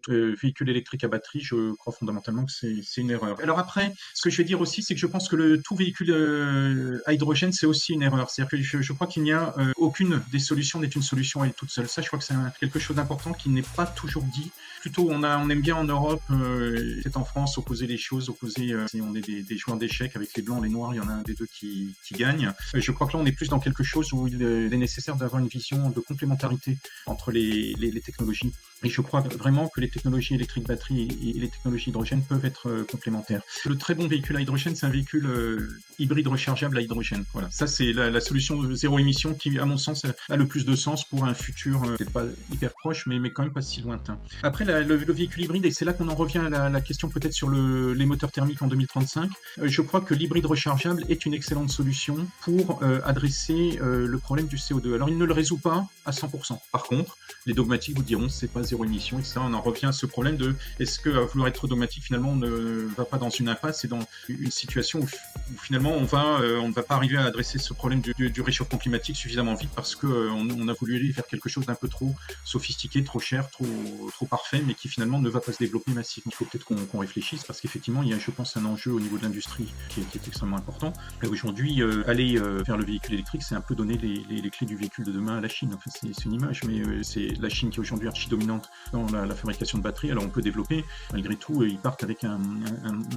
véhicule électrique à batterie, je crois fondamentalement que c'est une erreur. Alors après, ce que je vais dire aussi, c'est que je pense que le tout véhicule à hydrogène, c'est aussi une erreur. C'est-à-dire que je crois qu'il n'y a aucune des solutions n'est une solution à elle toute seule. Ça, je crois que c'est quelque chose d'important qui n'est pas toujours dit. Plutôt, on aime bien en Europe, peut-être en France, opposer les choses, si on est des joueurs d'échecs avec les blancs, les noirs, il y en a un des deux qui gagne. Je crois que là, on est plus dans quelque chose où il est nécessaire d'avoir une vision de complémentarité entre les technologies. Et je crois vraiment que les technologies électriques batterie et les technologies hydrogène peuvent être complémentaires. Le très bon véhicule à hydrogène, c'est un véhicule hybride rechargeable à hydrogène. Voilà, ça c'est la solution zéro émission qui, à mon sens, a le plus de sens pour un futur peut-être pas hyper proche, mais quand même pas si lointain. Après, le véhicule hybride, et c'est là qu'on en revient à la question peut-être sur les moteurs thermiques en 2035, je crois que l'hybride rechargeable est une excellente solution pour adresser le problème du CO2. Alors, il ne le résout pas à 100%. Par contre, les dogmatiques vous diront c'est pas zéro émission, et ça, on en revient à ce problème de est-ce que, à vouloir être dogmatique, finalement, on ne va pas dans une impasse et dans une situation où finalement, on ne va pas arriver à adresser ce problème du réchauffement climatique suffisamment vite parce qu'on a voulu aller vers quelque chose d'un peu trop sophistiqué, trop cher, trop parfait, mais qui finalement ne va pas se développer massivement. Il faut peut-être qu'on réfléchisse parce qu'effectivement, il y a, je pense, un enjeu au niveau de l'industrie qui est extrêmement important. Et aujourd'hui, aller vers le véhicule électrique, c'est un peu donner les clés du véhicule de demain à la Chine. Enfin, c'est une image, mais c'est la Chine qui est aujourd'hui archi-dominante dans la fabrication de batteries. Alors on peut développer, malgré tout, ils partent avec un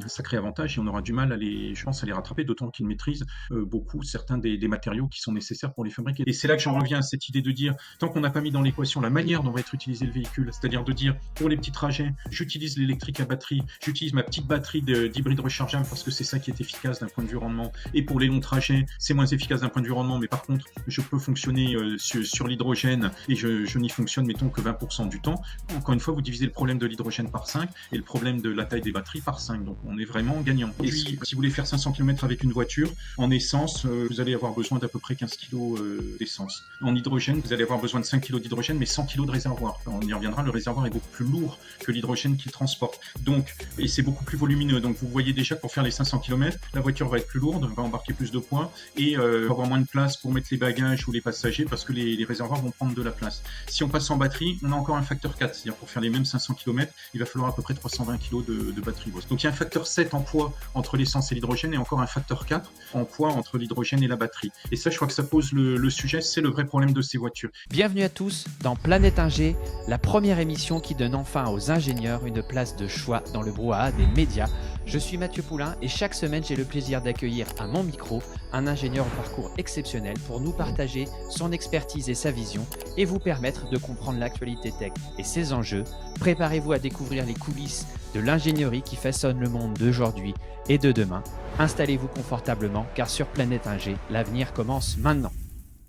sacré avantage et on aura du mal à les rattraper, d'autant qu'ils maîtrisent beaucoup certains des matériaux qui sont nécessaires pour les fabriquer. Et c'est là que j'en reviens à cette idée de dire, tant qu'on n'a pas mis dans l'équation la manière dont va être utilisé le véhicule, c'est-à-dire de dire, pour les petits trajets, j'utilise l'électrique à batterie, j'utilise ma petite batterie d'hybride rechargeable parce que c'est ça qui est efficace d'un point de vue rendement, et pour les longs trajets, c'est moins efficace d'un point de vue rendement, mais par contre, je peux fonctionner sur l'hydrogène et je n'y fonctionne, mettons, que 20% du temps. Encore une fois, vous divisez le problème de l'hydrogène par 5 et le problème de la taille des batteries par 5, donc on est vraiment gagnant. Et si vous voulez faire 500 km avec une voiture, en essence, vous allez avoir besoin d'à peu près 15 kg d'essence. En hydrogène, vous allez avoir besoin de 5 kg d'hydrogène, mais 100 kg de réservoir. On y reviendra, le réservoir est beaucoup plus lourd que l'hydrogène qu'il transporte. Donc, et c'est beaucoup plus volumineux. Donc, vous voyez déjà que pour faire les 500 km, la voiture va être plus lourde, va embarquer plus de poids et va avoir moins de place pour mettre les bagages ou les passagers parce que les réservoirs vont prendre de la place. Si on passe en batterie, on a encore un facteur 4, c'est-à-dire pour faire les mêmes 500 km, il va falloir à peu près 320 kg de batterie. Donc, il y a un facteur 7 en poids entre l'essence et l'hydrogène et encore un facteur 4 en poids entre l'hydrogène et la batterie. Et ça, je crois que ça pose le sujet, c'est le vrai problème de ces voitures. Bienvenue à tous dans Planète Ingé, la première émission qui donne enfin aux ingénieurs une place de choix dans le brouhaha des médias. Je suis Mathieu Poulain et chaque semaine, j'ai le plaisir d'accueillir à mon micro un ingénieur au parcours exceptionnel pour nous partager son expertise et sa vision et vous permettre de comprendre l'actualité tech et ses enjeux. Préparez-vous à découvrir les coulisses de l'ingénierie qui façonne le monde d'aujourd'hui et de demain. Installez-vous confortablement car sur Planète Ingé, l'avenir commence maintenant.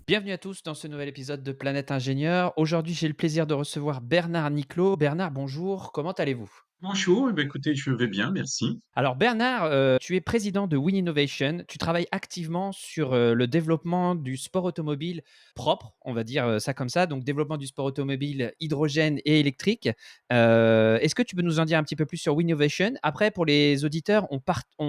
Bienvenue à tous dans ce nouvel épisode de Planète Ingénieur. Aujourd'hui, j'ai le plaisir de recevoir Bernard Niclot. Bernard, bonjour, comment allez-vous ? Bonjour, écoutez, je vais bien, merci. Alors Bernard, tu es président de Win Innovation. Tu travailles activement sur le développement du sport automobile propre, on va dire ça comme ça, donc développement du sport automobile hydrogène et électrique. Est-ce que tu peux nous en dire un petit peu plus sur Win Innovation ? Après, pour les auditeurs, on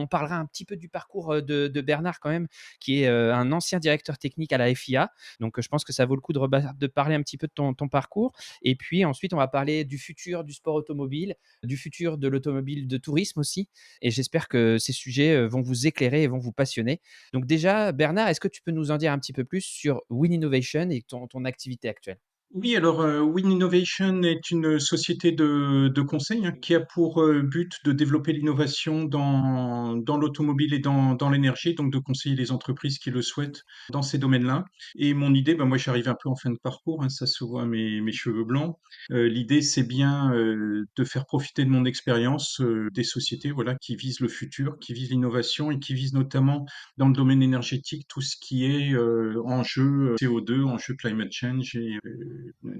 parlera un petit peu du parcours de Bernard quand même, qui est un ancien directeur technique à la FIA. Donc je pense que ça vaut le coup de parler un petit peu de ton parcours. Et puis ensuite, on va parler du futur du sport automobile, du futur de l'automobile de tourisme aussi. Et j'espère que ces sujets vont vous éclairer et vont vous passionner. Donc déjà, Bernard, est-ce que tu peux nous en dire un petit peu plus sur Win Innovation et ton activité actuelle ? Oui, alors Win Innovation est une société de conseil qui a pour but de développer l'innovation dans l'automobile et dans l'énergie, donc de conseiller les entreprises qui le souhaitent dans ces domaines-là. Et mon idée, moi j'arrive un peu en fin de parcours, ça se voit mes cheveux blancs. L'idée, c'est bien de faire profiter de mon expérience des sociétés voilà, qui visent le futur, qui visent l'innovation et qui visent notamment dans le domaine énergétique tout ce qui est enjeu CO2, enjeu climate change et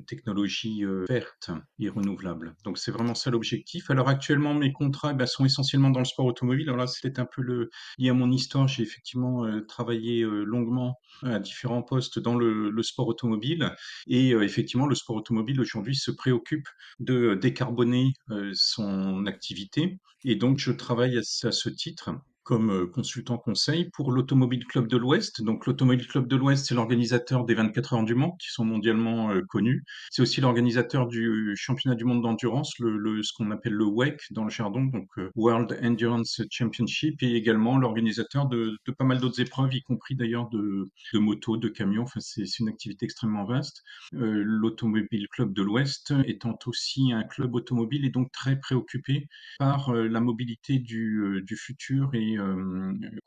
technologie verte et renouvelable. Donc c'est vraiment ça l'objectif. Alors actuellement, mes contrats sont essentiellement dans le sport automobile. Alors là, c'était un peu lié à mon histoire. J'ai effectivement travaillé longuement à différents postes dans le sport automobile. Et effectivement, le sport automobile aujourd'hui se préoccupe de décarboner son activité. Et donc, je travaille à ce titre comme consultant conseil pour l'Automobile Club de l'Ouest. Donc l'Automobile Club de l'Ouest, c'est l'organisateur des 24 heures du Mans, qui sont mondialement connus. C'est aussi l'organisateur du championnat du monde d'endurance, ce qu'on appelle le WEC dans le jargon, donc World Endurance Championship, et également l'organisateur de pas mal d'autres épreuves, y compris d'ailleurs de motos, de camions. Enfin, c'est une activité extrêmement vaste. L'Automobile Club de l'Ouest étant aussi un club automobile et donc très préoccupé par la mobilité du futur et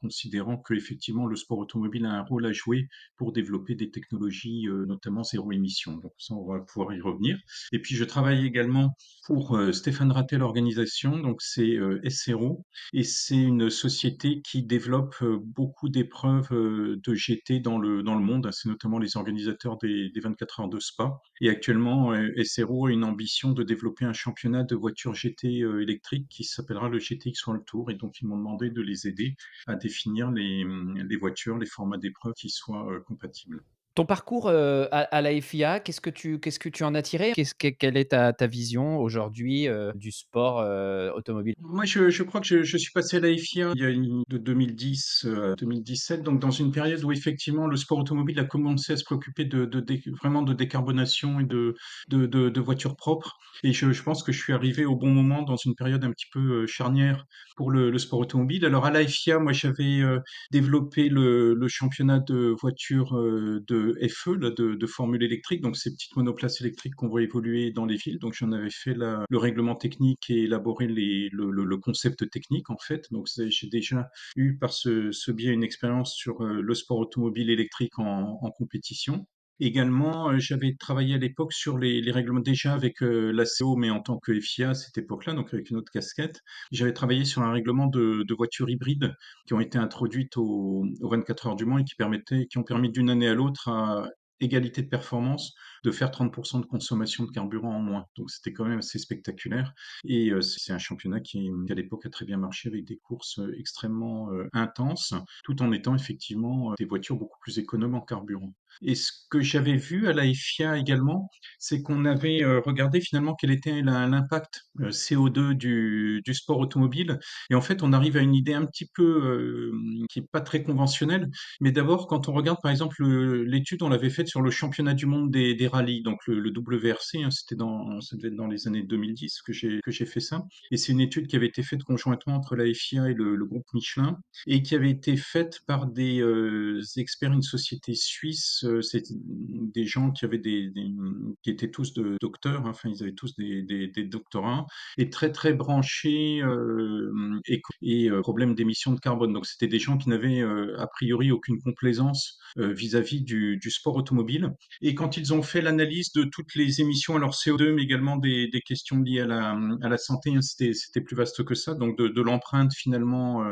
considérant que effectivement le sport automobile a un rôle à jouer pour développer des technologies notamment zéro émission. Donc ça, on va pouvoir y revenir. Et puis je travaille également pour Stéphane Rattel Organisation, donc c'est SRO, et c'est une société qui développe beaucoup d'épreuves de GT dans le monde. C'est notamment les organisateurs des 24 heures de Spa. Et actuellement, SRO a une ambition de développer un championnat de voitures GT électriques qui s'appellera le GTX World Tour. Et donc, ils m'ont demandé de les aider à définir les voitures, les formats d'épreuves qui soient compatibles. Ton parcours, à la FIA, qu'est-ce que tu en as tiré? Quelle est ta vision aujourd'hui, du sport, automobile? Moi, je crois que je suis passé à la FIA de 2010 à 2017, donc dans une période où effectivement le sport automobile a commencé à se préoccuper vraiment de décarbonation et de voitures propres. Et je pense que je suis arrivé au bon moment dans une période un petit peu charnière pour le sport automobile. Alors à la FIA, moi j'avais développé le championnat de voitures de FE, là, de formule électrique, donc ces petites monoplaces électriques qu'on voit évoluer dans les villes. Donc j'en avais fait le règlement technique et élaboré le concept technique en fait. Donc j'ai déjà eu par ce biais une expérience sur le sport automobile électrique en compétition. Également, j'avais travaillé à l'époque sur les règlements déjà avec la CO, mais en tant que FIA à cette époque-là, donc avec une autre casquette. J'avais travaillé sur un règlement de voitures hybrides qui ont été introduites au 24 heures du Mans et qui ont permis d'une année à l'autre à égalité de performance de faire 30% de consommation de carburant en moins. Donc c'était quand même assez spectaculaire. Et c'est un championnat qui à l'époque a très bien marché avec des courses extrêmement intenses, tout en étant effectivement des voitures beaucoup plus économes en carburant. Et ce que j'avais vu à la FIA également, c'est qu'on avait regardé finalement quel était l'impact CO2 du sport automobile. Et en fait, on arrive à une idée un petit peu qui est pas très conventionnelle. Mais d'abord, quand on regarde par exemple l'étude, on l'avait faite sur le championnat du monde des rallyes, donc le WRC, hein, ça devait être dans les années 2010 que j'ai fait ça. Et c'est une étude qui avait été faite conjointement entre la FIA et le groupe Michelin et qui avait été faite par des experts, une société suisse. C'est des gens qui avaient qui étaient tous docteurs, hein, enfin ils avaient tous des doctorats et très très branchés problèmes d'émissions de carbone. Donc c'était des gens qui n'avaient a priori aucune complaisance vis-à-vis du sport automobile. Et quand ils ont fait l'analyse de toutes les émissions, alors CO2, mais également des questions liées à la santé, hein, c'était plus vaste que ça, donc de l'empreinte finalement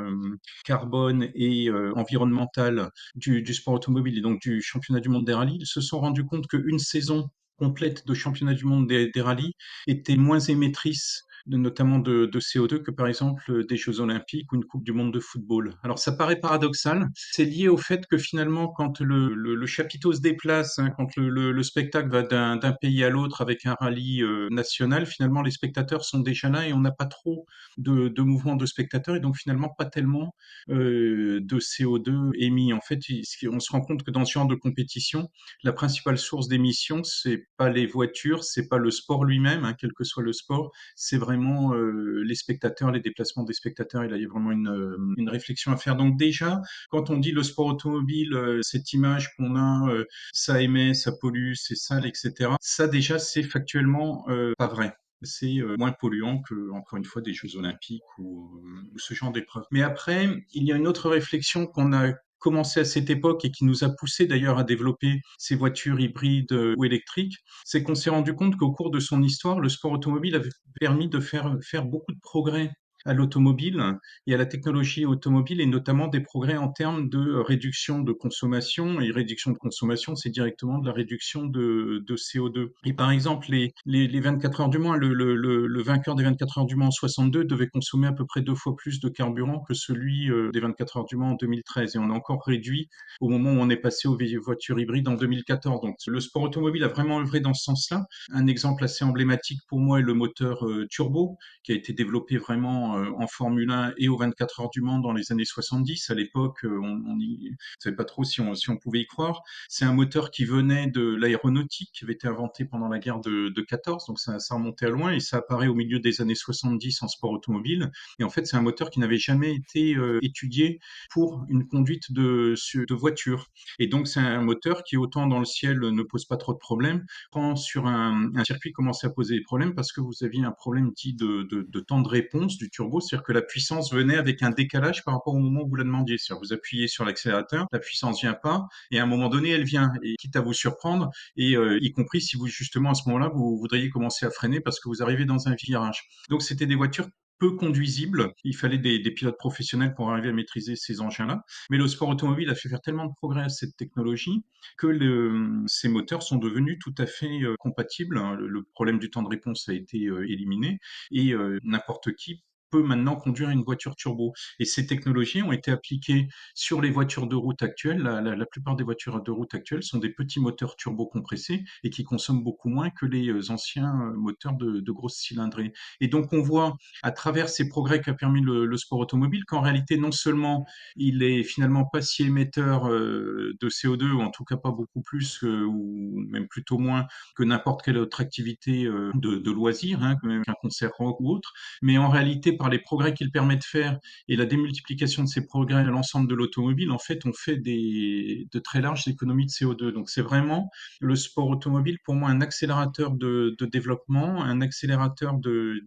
carbone et environnementale du sport automobile et donc du championnat du monde des rallyes, ils se sont rendus compte qu'une saison complète de championnat du monde des rallyes était moins émettrice notamment de CO2 que par exemple des Jeux Olympiques ou une Coupe du Monde de football. Alors ça paraît paradoxal, c'est lié au fait que finalement quand le chapiteau se déplace, hein, quand le spectacle va d'un pays à l'autre avec un rallye national, finalement les spectateurs sont déjà là et on n'a pas trop de mouvements de spectateurs et donc finalement pas tellement de CO2 émis. En fait, on se rend compte que dans ce genre de compétition, la principale source d'émissions, c'est pas les voitures, c'est pas le sport lui-même, hein, quel que soit le sport, c'est vraiment les spectateurs, les déplacements des spectateurs. Et là, il y a vraiment une réflexion à faire. Donc déjà, quand on dit le sport automobile, cette image qu'on a, ça émet, ça pollue, c'est sale, etc. Ça déjà, c'est factuellement pas vrai. C'est moins polluant que, encore une fois, des Jeux Olympiques ou ce genre d'épreuve. Mais après, il y a une autre réflexion qu'on a commencé à cette époque et qui nous a poussé d'ailleurs à développer ces voitures hybrides ou électriques, c'est qu'on s'est rendu compte qu'au cours de son histoire, le sport automobile avait permis de faire beaucoup de progrès à l'automobile et à la technologie automobile et notamment des progrès en termes de réduction de consommation. Et réduction de consommation, c'est directement de la réduction de CO2. Et par exemple, les 24 heures du Mans, le vainqueur des 24 heures du Mans en 62 devait consommer à peu près 2 fois plus de carburant que celui des 24 heures du Mans en 2013. Et on a encore réduit au moment où on est passé aux voitures hybrides en 2014. Donc le sport automobile a vraiment œuvré dans ce sens-là. Un exemple assez emblématique pour moi est le moteur turbo qui a été développé vraiment en Formule 1 et aux 24 heures du Mans dans les années 70. À l'époque, on savait pas trop si on pouvait y croire. C'est un moteur qui venait de l'aéronautique, qui avait été inventé pendant la guerre de 14, donc ça remontait à loin et ça apparaît au milieu des années 70 en sport automobile. Et en fait, c'est un moteur qui n'avait jamais été étudié pour une conduite de voiture. Et donc, c'est un moteur qui, autant dans le ciel, ne pose pas trop de problèmes, quand sur un circuit commençait à poser des problèmes parce que vous aviez un problème dit de temps de réponse du turbo, c'est-à-dire que la puissance venait avec un décalage par rapport au moment où vous la demandiez. C'est-à-dire que vous appuyez sur l'accélérateur, la puissance vient pas, et à un moment donné, elle vient, et quitte à vous surprendre, et y compris si vous, justement, à ce moment-là, vous voudriez commencer à freiner parce que vous arrivez dans un virage. Donc, c'était des voitures peu conduisibles. Il fallait des pilotes professionnels pour arriver à maîtriser ces engins-là. Mais le sport automobile a fait faire tellement de progrès à cette technologie que ces moteurs sont devenus tout à fait compatibles, hein. Le problème du temps de réponse a été éliminé et n'importe qui peut maintenant conduire une voiture turbo. Et ces technologies ont été appliquées sur les voitures de route actuelles. La plupart des voitures de route actuelles sont des petits moteurs turbo compressés et qui consomment beaucoup moins que les anciens moteurs de grosse cylindrée. Et donc on voit à travers ces progrès qu'a permis le sport automobile qu'en réalité non seulement il est finalement pas si émetteur de CO2, ou en tout cas pas beaucoup plus, ou même plutôt moins que n'importe quelle autre activité de loisir, hein, même qu'un concert rock ou autre, mais en réalité, par les progrès qu'il permet de faire et la démultiplication de ces progrès à l'ensemble de l'automobile, en fait, on fait de très larges économies de CO2. Donc c'est vraiment le sport automobile, pour moi, un accélérateur de développement, un accélérateur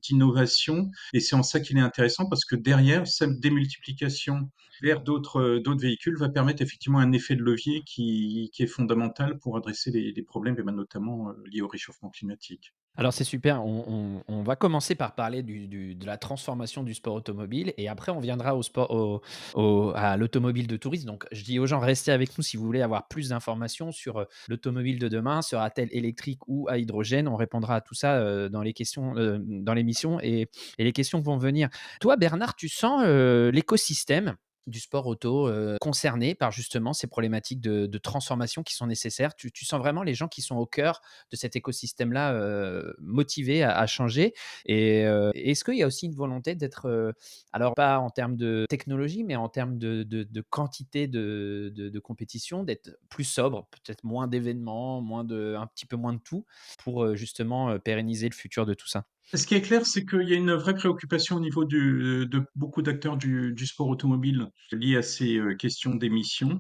d'innovation, et c'est en ça qu'il est intéressant parce que derrière, cette démultiplication vers d'autres véhicules va permettre effectivement un effet de levier qui est fondamental pour adresser les problèmes, et ben, notamment liés au réchauffement climatique. Alors c'est super, on va commencer par parler de la transformation du sport automobile et après on viendra à l'automobile de tourisme. Donc je dis aux gens: «Restez avec nous si vous voulez avoir plus d'informations sur, l'automobile de demain. Sera-t-elle électrique ou à hydrogène?» On répondra à tout ça, dans les questions, dans l'émission et les questions vont venir. Toi Bernard, tu sens, l'écosystème du sport auto, concerné par justement ces problématiques de transformation qui sont nécessaires? Tu sens vraiment les gens qui sont au cœur de cet écosystème-là, motivés à changer et est-ce qu'il y a aussi une volonté d'être, alors pas en termes de technologie, mais en termes de quantité de compétition, d'être plus sobre, peut-être moins d'événements, un petit peu moins de tout pour, justement, pérenniser le futur de tout ça? Ce qui est clair, c'est qu'il y a une vraie préoccupation au niveau de beaucoup d'acteurs du sport automobile liée à ces questions d'émissions.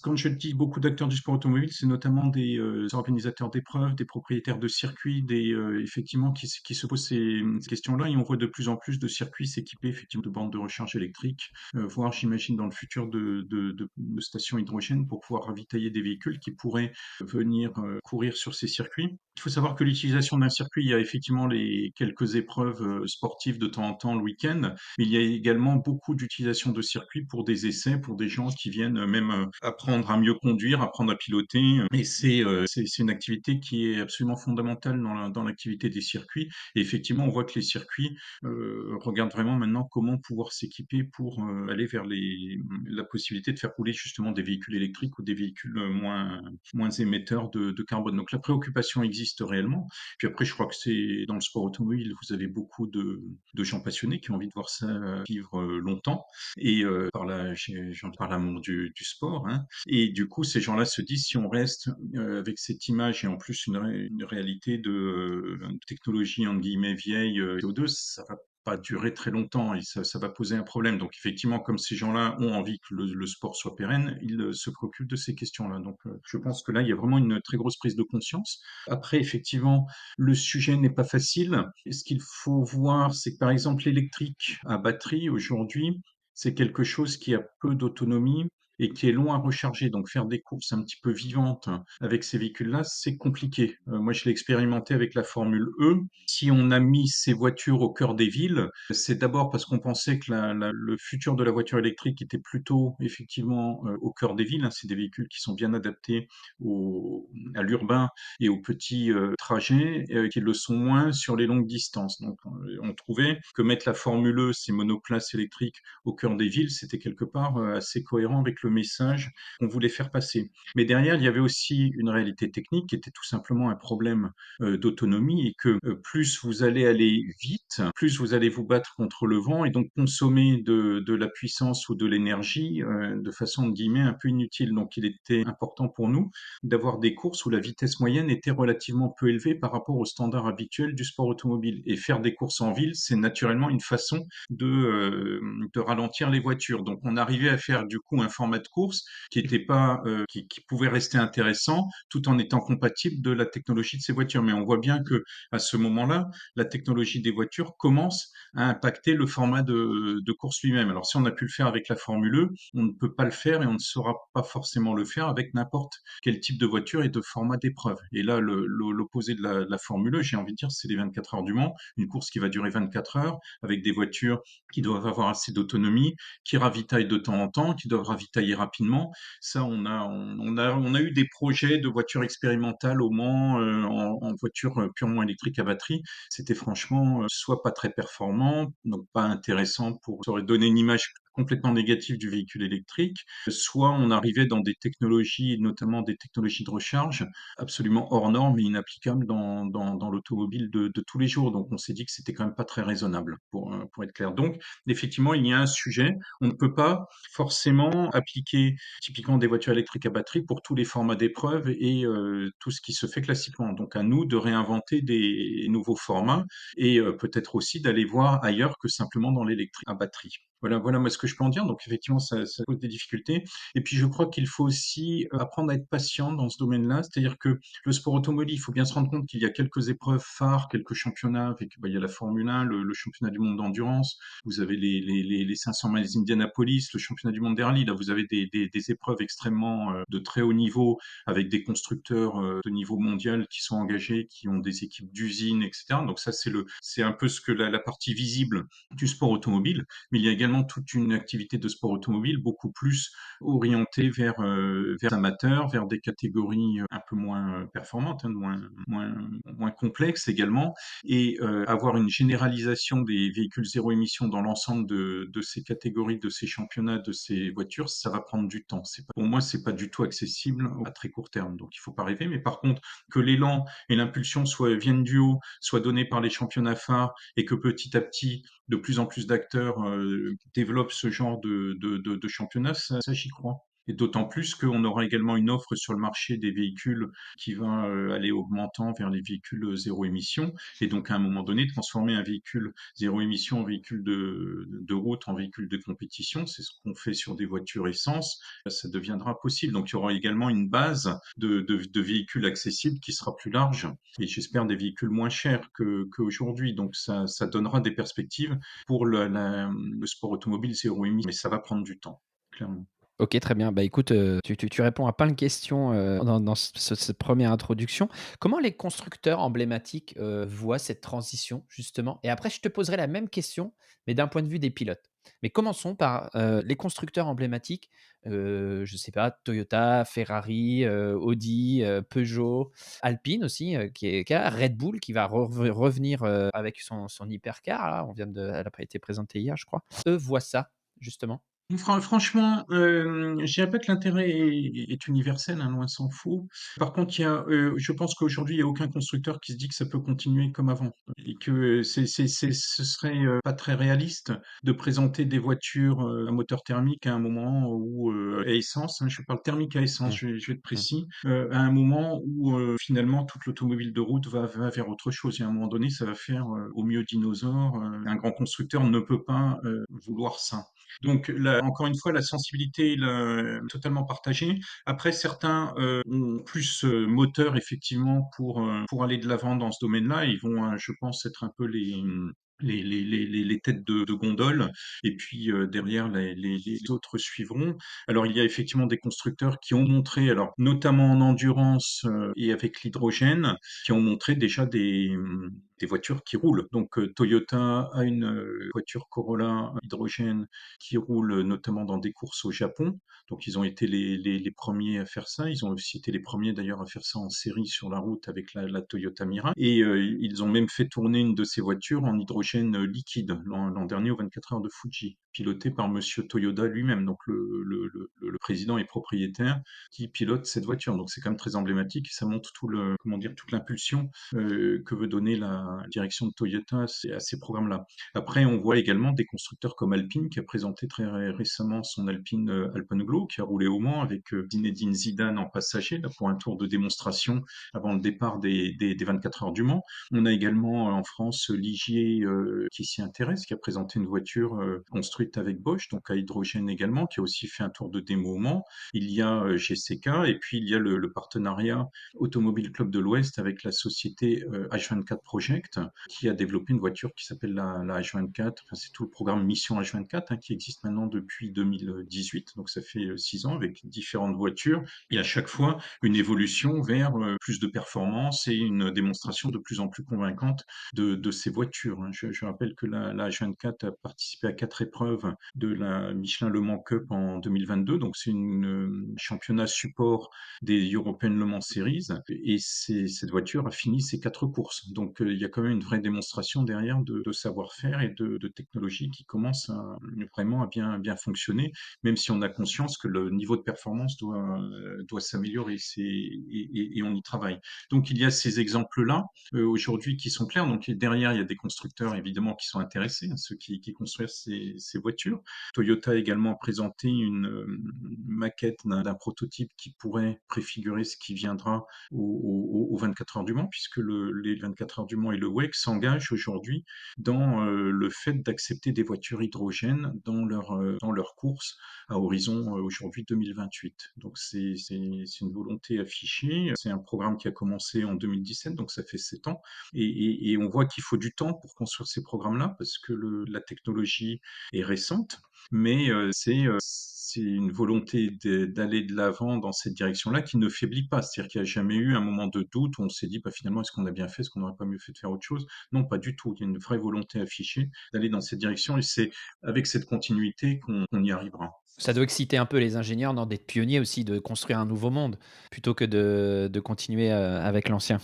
Quand je dis beaucoup d'acteurs du sport automobile, c'est notamment des organisateurs d'épreuves, des propriétaires de circuits, effectivement qui se posent ces questions-là. Et on voit de plus en plus de circuits s'équiper effectivement de bornes de recharge électrique, voire j'imagine dans le futur de stations hydrogènes pour pouvoir ravitailler des véhicules qui pourraient venir courir sur ces circuits. Il faut savoir que l'utilisation d'un circuit, il y a effectivement les quelques épreuves sportives de temps en temps le week-end, mais il y a également beaucoup d'utilisation de circuits pour des essais, pour des gens qui viennent même apprendre à mieux conduire, apprendre à piloter. Et c'est une activité qui est absolument fondamentale dans l'activité des circuits. Et effectivement, on voit que les circuits regardent vraiment maintenant comment pouvoir s'équiper pour aller vers la possibilité de faire rouler justement des véhicules électriques ou des véhicules moins émetteurs de carbone. Donc la préoccupation existe réellement. Puis après, je crois que c'est dans le sport automobile, vous avez beaucoup de gens passionnés qui ont envie de voir ça vivre longtemps et par l'amour du sport, hein. Et du coup, ces gens-là se disent si on reste avec cette image et en plus une réalité de technologie entre guillemets vieille CO2, ça va pas durer très longtemps et ça va poser un problème. Donc effectivement, comme ces gens-là ont envie que le sport soit pérenne, ils se préoccupent de ces questions-là. Donc je pense que là, il y a vraiment une très grosse prise de conscience. Après, effectivement, le sujet n'est pas facile. Et ce qu'il faut voir, c'est que par exemple, l'électrique à batterie aujourd'hui, c'est quelque chose qui a peu d'autonomie et qui est long à recharger. Donc faire des courses un petit peu vivantes avec ces véhicules-là, c'est compliqué. Moi, je l'ai expérimenté avec la Formule E. Si on a mis ces voitures au cœur des villes, c'est d'abord parce qu'on pensait que le futur de la voiture électrique était plutôt effectivement au cœur des villes, hein. C'est des véhicules qui sont bien adaptés à l'urbain et aux petits trajets, qui le sont moins sur les longues distances. Donc on trouvait que mettre la Formule E, ces monoplaces électriques, au cœur des villes, c'était quelque part assez cohérent avec message qu'on voulait faire passer. Mais derrière, il y avait aussi une réalité technique qui était tout simplement un problème d'autonomie et que plus vous allez aller vite, plus vous allez vous battre contre le vent et donc consommer de la puissance ou de l'énergie de façon, de guillemets, un peu inutile. Donc il était important pour nous d'avoir des courses où la vitesse moyenne était relativement peu élevée par rapport aux standards habituels du sport automobile. Et faire des courses en ville, c'est naturellement une façon de ralentir les voitures. Donc on arrivait à faire du coup un format de course qui était pas, qui pouvait rester intéressant tout en étant compatible de la technologie de ces voitures. Mais on voit bien que à ce moment-là, la technologie des voitures commence à impacter le format de course lui-même. Alors si on a pu le faire avec la Formule E, on ne peut pas le faire et on ne saura pas forcément le faire avec n'importe quel type de voiture et de format d'épreuve. Et là, l'opposé de la Formule E, j'ai envie de dire, c'est les 24 heures du Mans, une course qui va durer 24 heures avec des voitures qui doivent avoir assez d'autonomie, qui ravitaillent de temps en temps, qui doivent ravitailler rapidement. Ça, on a eu des projets de voitures expérimentales au Mans en voiture purement électrique à batterie. C'était franchement soit pas très performant, donc pas intéressant pour, ça aurait donné une image complètement négative du véhicule électrique, soit on arrivait dans des technologies, notamment des technologies de recharge, absolument hors normes et inapplicables dans l'automobile de tous les jours. Donc on s'est dit que c'était quand même pas très raisonnable, pour être clair. Donc effectivement, il y a un sujet. On ne peut pas forcément appliquer typiquement des voitures électriques à batterie pour tous les formats d'épreuves et tout ce qui se fait classiquement. Donc à nous de réinventer des nouveaux formats et peut-être aussi d'aller voir ailleurs que simplement dans l'électrique à batterie. Voilà moi ce que je peux en dire. Donc effectivement, ça pose des difficultés. Et puis je crois qu'il faut aussi apprendre à être patient dans ce domaine-là. C'est-à-dire que le sport automobile, il faut bien se rendre compte qu'il y a quelques épreuves phares, quelques championnats. Avec, il y a la Formule 1, le championnat du monde d'endurance. Vous avez les 500 miles d'Indianapolis, le championnat du monde des rallyes. Là, vous avez des épreuves extrêmement de très haut niveau avec des constructeurs de niveau mondial qui sont engagés, qui ont des équipes d'usines, etc. Donc ça, c'est un peu ce que la partie visible du sport automobile. Mais il y a également toute une activité de sport automobile beaucoup plus orientée vers amateurs, vers des catégories un peu moins performantes, hein, moins complexes également, et avoir une généralisation des véhicules zéro émission dans l'ensemble de ces catégories, de ces championnats, de ces voitures, ça va prendre du temps. Pour moi, c'est pas du tout accessible à très court terme, donc il faut pas rêver. Mais par contre, que l'élan et l'impulsion viennent du haut, soient donnés par les championnats phares, et que petit à petit, de plus en plus d'acteurs développent ce genre de championnat, ça j'y crois. Et d'autant plus qu'on aura également une offre sur le marché des véhicules qui va aller augmentant vers les véhicules zéro émission. Et donc, à un moment donné, transformer un véhicule zéro émission en véhicule de route, en véhicule de compétition, c'est ce qu'on fait sur des voitures essence, ça deviendra possible. Donc, il y aura également une base de véhicules accessibles qui sera plus large et j'espère des véhicules moins chers qu'aujourd'hui. Donc, ça donnera des perspectives pour le sport automobile zéro émission, mais ça va prendre du temps, clairement. OK, très bien. Bah, écoute, tu réponds à plein de questions, dans cette première introduction. Comment les constructeurs emblématiques, voient cette transition justement? Et après je te poserai la même question, mais d'un point de vue des pilotes. Mais commençons par, les constructeurs emblématiques, je sais pas, Toyota, Ferrari, Audi, Peugeot, Alpine aussi, qui est là, Red Bull qui va revenir, avec son hypercar là, elle a pas été présentée hier je crois. Eux voient ça justement? Franchement, je dirais pas que l'intérêt est universel, hein, loin s'en faut. Par contre, je pense qu'aujourd'hui, il y a aucun constructeur qui se dit que ça peut continuer comme avant et que ce serait pas très réaliste de présenter des voitures à moteur thermique à un moment où à essence, hein, je parle thermique à essence, Mmh. je vais être Mmh. précis, à un moment où finalement toute l'automobile de route va vers autre chose. Et à un moment donné, ça va faire au mieux dinosaure. Un grand constructeur ne peut pas vouloir ça. Donc là, encore une fois, la sensibilité est totalement partagée. Après, certains ont plus moteur effectivement pour aller de l'avant dans ce domaine-là. Ils vont, je pense, être un peu les têtes de gondole, et puis derrière les autres suivront. Alors il y a effectivement des constructeurs qui ont montré, alors notamment en endurance et avec l'hydrogène, qui ont montré déjà des voitures qui roulent. Donc Toyota a une voiture Corolla hydrogène qui roule notamment dans des courses au Japon. Donc ils ont été les premiers à faire ça. Ils ont aussi été les premiers d'ailleurs à faire ça en série sur la route avec la Toyota Mirai. Et ils ont même fait tourner une de ces voitures en hydrogène liquide l'an dernier aux 24 heures de Fuji, piloté par Monsieur Toyoda lui-même, donc le président et propriétaire qui pilote cette voiture. Donc c'est quand même très emblématique et ça montre comment dire, toute l'impulsion que veut donner la direction de Toyota à ces programmes-là. Après, on voit également des constructeurs comme Alpine qui a présenté très récemment son Alpine Alpenglow qui a roulé au Mans avec Zinedine Zidane en passager là, pour un tour de démonstration avant le départ des 24 heures du Mans. On a également en France Ligier qui s'y intéresse, qui a présenté une voiture construite avec Bosch, donc à hydrogène également, qui a aussi fait un tour de démo au Mans. Il y a GCK et puis il y a le partenariat Automobile Club de l'Ouest avec la société H24 Project qui a développé une voiture qui s'appelle la H24. Enfin, c'est tout le programme Mission H24 hein, qui existe maintenant depuis 2018, donc ça fait 6 ans avec différentes voitures et à chaque fois une évolution vers plus de performance et une démonstration de plus en plus convaincante de ces voitures. Hein. Je rappelle que la H24 a participé à 4 épreuves de la Michelin Le Mans Cup en 2022, donc c'est une championnat support des European Le Mans Series, et cette voiture a fini ses 4 courses. Donc il y a quand même une vraie démonstration derrière de savoir-faire et de technologie qui commence vraiment à bien fonctionner, même si on a conscience que le niveau de performance doit s'améliorer et on y travaille. Donc il y a ces exemples-là aujourd'hui qui sont clairs. Donc derrière, il y a des constructeurs évidemment qui sont intéressés, hein, ceux qui construisent ces voitures. Toyota a également présenté une maquette d'un prototype qui pourrait préfigurer ce qui viendra aux 24 heures du Mans, puisque les 24 heures du Mans et le WEC s'engagent aujourd'hui dans le fait d'accepter des voitures hydrogènes dans leur course à horizon aujourd'hui 2028. Donc c'est une volonté affichée. C'est un programme qui a commencé en 2017, donc ça fait 7 ans. Et on voit qu'il faut du temps pour construire ces programmes-là, parce que la technologie est récente, mais c'est une volonté d'aller de l'avant dans cette direction-là qui ne faiblit pas. C'est-à-dire qu'il n'y a jamais eu un moment de doute où on s'est dit, bah, finalement, est-ce qu'on a bien fait, est-ce qu'on n'aurait pas mieux fait de faire autre chose? Non, pas du tout. Il y a une vraie volonté affichée d'aller dans cette direction et c'est avec cette continuité qu'on y arrivera. Ça doit exciter un peu les ingénieurs, non, d'être pionniers aussi, de construire un nouveau monde, plutôt que de continuer, avec l'ancien.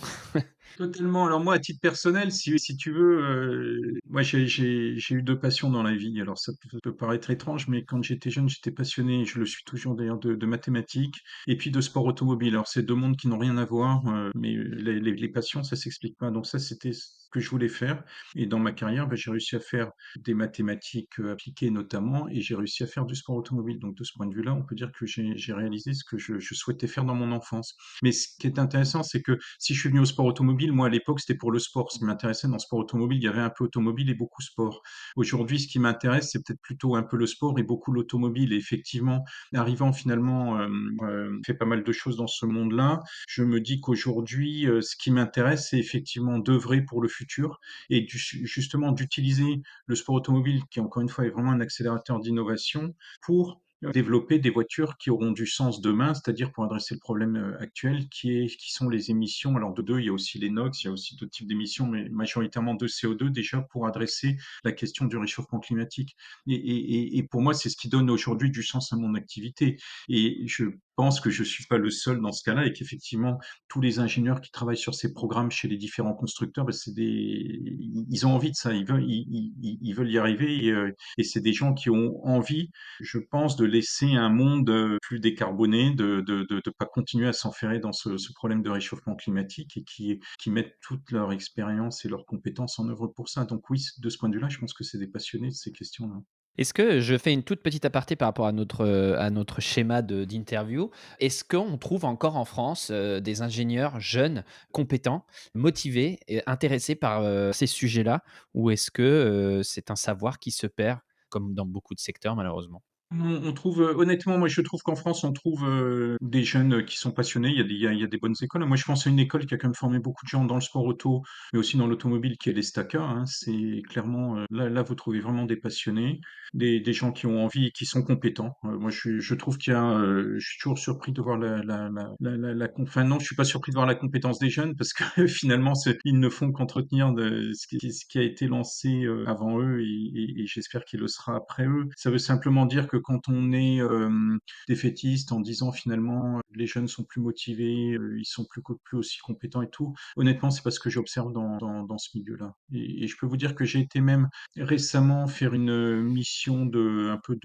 Totalement. Alors moi, à titre personnel, si tu veux, moi j'ai eu 2 passions dans la vie. Alors ça peut paraître étrange, mais quand j'étais jeune, j'étais passionné, je le suis toujours d'ailleurs, de mathématiques et puis de sport automobile. Alors c'est 2 mondes qui n'ont rien à voir, mais les passions, ça s'explique pas. Donc ça, c'était ce que je voulais faire et dans ma carrière, bah, j'ai réussi à faire des mathématiques, appliquées notamment et j'ai réussi à faire du sport automobile. Donc de ce point de vue-là, on peut dire que j'ai réalisé ce que je souhaitais faire dans mon enfance. Mais ce qui est intéressant, c'est que si je suis venu au sport automobile, moi à l'époque c'était pour le sport. Ce qui m'intéressait dans le sport automobile, il y avait un peu automobile et beaucoup sport. Aujourd'hui, ce qui m'intéresse, c'est peut-être plutôt un peu le sport et beaucoup l'automobile. Et effectivement, arrivant finalement, fait pas mal de choses dans ce monde-là, je me dis qu'aujourd'hui, ce qui m'intéresse, c'est effectivement d'œuvrer pour le futur et justement d'utiliser le sport automobile, qui encore une fois est vraiment un accélérateur d'innovation, pour développer des voitures qui auront du sens demain, c'est-à-dire pour adresser le problème actuel qui sont les émissions. Alors de deux, il y a aussi les NOx, il y a aussi d'autres types d'émissions, mais majoritairement de CO2 déjà pour adresser la question du réchauffement climatique. Et pour moi, c'est ce qui donne aujourd'hui du sens à mon activité. Et je pense que je suis pas le seul dans ce cas-là et qu'effectivement, tous les ingénieurs qui travaillent sur ces programmes chez les différents constructeurs, ben, ils ont envie de ça, ils veulent y arriver et c'est des gens qui ont envie, je pense, de laisser un monde plus décarboné, de pas continuer à s'enferrer dans ce problème de réchauffement climatique et qui mettent toute leur expérience et leurs compétences en œuvre pour ça. Donc oui, de ce point de vue-là, je pense que c'est des passionnés de ces questions-là. Est-ce que je fais une toute petite aparté par rapport à notre schéma d'interview. Est-ce qu'on trouve encore en France, des ingénieurs jeunes, compétents, motivés et intéressés par, ces sujets-là? Ou est-ce que, c'est un savoir qui se perd, comme dans beaucoup de secteurs malheureusement? On trouve, honnêtement, moi je trouve qu'en France, on trouve, des jeunes, qui sont passionnés. Il y a des bonnes écoles. Moi, je pense à une école qui a quand même formé beaucoup de gens dans le sport auto, mais aussi dans l'automobile, qui est l'ESTACA, hein. C'est clairement, là, vous trouvez vraiment des passionnés, des gens qui ont envie et qui sont compétents. Moi, je trouve qu'il y a, je suis toujours surpris de voir enfin non, je suis pas surpris de voir la compétence des jeunes parce que finalement, ils ne font qu'entretenir ce qui a été lancé, avant eux et j'espère qu'il le sera après eux. Ça veut simplement dire que quand on est défaitiste en disant finalement les jeunes sont plus motivés, ils sont plus aussi compétents et tout, honnêtement, c'est pas ce que j'observe dans ce milieu-là. Et je peux vous dire que j'ai été même récemment faire une mission un peu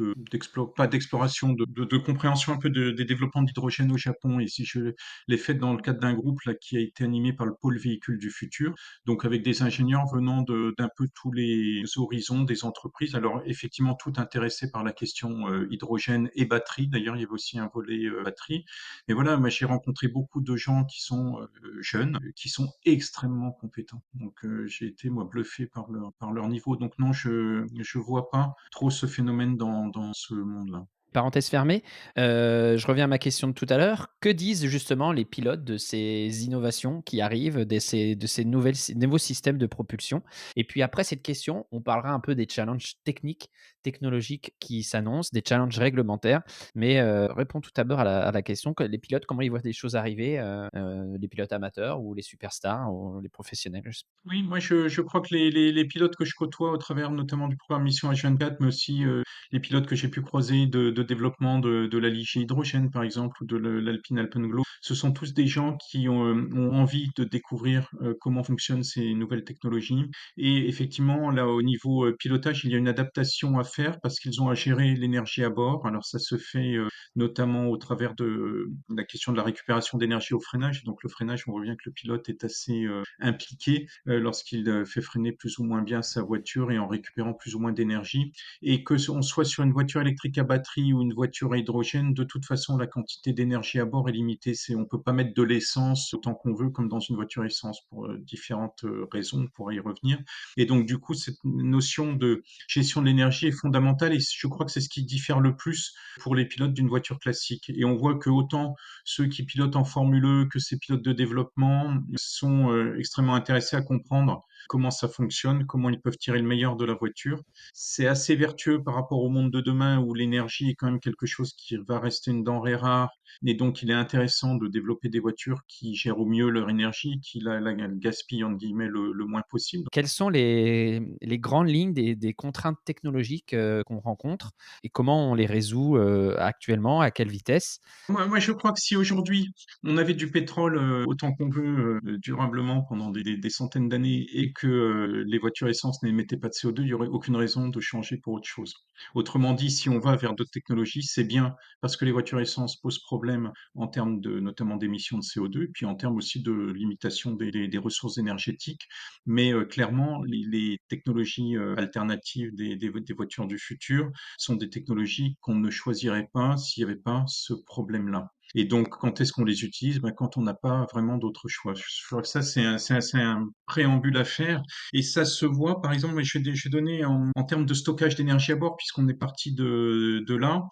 pas d'exploration, de compréhension un peu des développements d'hydrogène au Japon. Et si je l'ai fait dans le cadre d'un groupe là qui a été animé par le pôle véhicule du futur, donc avec des ingénieurs venant d'un peu tous les horizons des entreprises. Alors effectivement, tout intéressé par la question hydrogène et batterie. D'ailleurs, il y avait aussi un volet batterie. Mais voilà, moi j'ai rencontré beaucoup de gens qui sont jeunes, qui sont extrêmement compétents. Donc j'ai été moi bluffé par leur niveau. Donc non, je vois pas trop ce phénomène dans ce monde-là. Parenthèse fermée, je reviens à ma question de tout à l'heure. Que disent justement les pilotes de ces innovations qui arrivent, de ces nouveaux systèmes de propulsion? Et puis après cette question, on parlera un peu des challenges techniques, technologiques qui s'annoncent, des challenges réglementaires. Mais, réponds tout d'abord à la question que les pilotes, comment ils voient des choses arriver, les pilotes amateurs ou les superstars ou les professionnels? Je sais Oui, moi je crois que les pilotes que je côtoie au travers notamment du programme Mission H24, mais aussi les pilotes que j'ai pu croiser de développement de la Ligier Hydrogène par exemple ou de l'Alpine Alpenglow, ce sont tous des gens qui ont envie de découvrir comment fonctionnent ces nouvelles technologies. Et effectivement, là au niveau pilotage, il y a une adaptation à faire parce qu'ils ont à gérer l'énergie à bord. Alors ça se fait notamment au travers de la question de la récupération d'énergie au freinage. Donc le freinage, on voit bien que le pilote est assez impliqué lorsqu'il fait freiner plus ou moins bien sa voiture et en récupérant plus ou moins d'énergie. Et que on soit sur une voiture électrique à batterie ou une voiture à hydrogène, de toute façon, la quantité d'énergie à bord est limitée. On peut pas mettre de l'essence autant qu'on veut comme dans une voiture essence pour différentes raisons, on pourra y revenir. Et donc, du coup, cette notion de gestion de l'énergie est fondamentale et je crois que c'est ce qui diffère le plus pour les pilotes d'une voiture classique. Et on voit que autant ceux qui pilotent en Formule E que ces pilotes de développement sont extrêmement intéressés à comprendre comment ça fonctionne, comment ils peuvent tirer le meilleur de la voiture. C'est assez vertueux par rapport au monde de demain où l'énergie est quand même quelque chose qui va rester une denrée rare. Et donc, il est intéressant de développer des voitures qui gèrent au mieux leur énergie, qui la gaspillent entre guillemets le moins possible. quelles sont les grandes lignes des contraintes technologiques, qu'on rencontre et comment on les résout, actuellement? À quelle vitesse? Moi, je crois que si aujourd'hui on avait du pétrole autant qu'on veut durablement pendant des centaines d'années et que les voitures essence n'émettaient pas de CO2, il n'y aurait aucune raison de changer pour autre chose. Autrement dit, si on va vers d'autres technologies, c'est bien parce que les voitures essence posent problème en termes notamment d'émissions de CO2 et puis en termes aussi de limitation des ressources énergétiques. Mais clairement, les technologies alternatives des voitures du futur sont des technologies qu'on ne choisirait pas s'il n'y avait pas ce problème-là. Et donc, quand est-ce qu'on les utilise? Ben, quand on n'a pas vraiment d'autre choix. Je crois que ça, c'est un préambule à faire. Et ça se voit, par exemple, mais je vais donner en termes de stockage d'énergie à bord, puisqu'on est parti de là.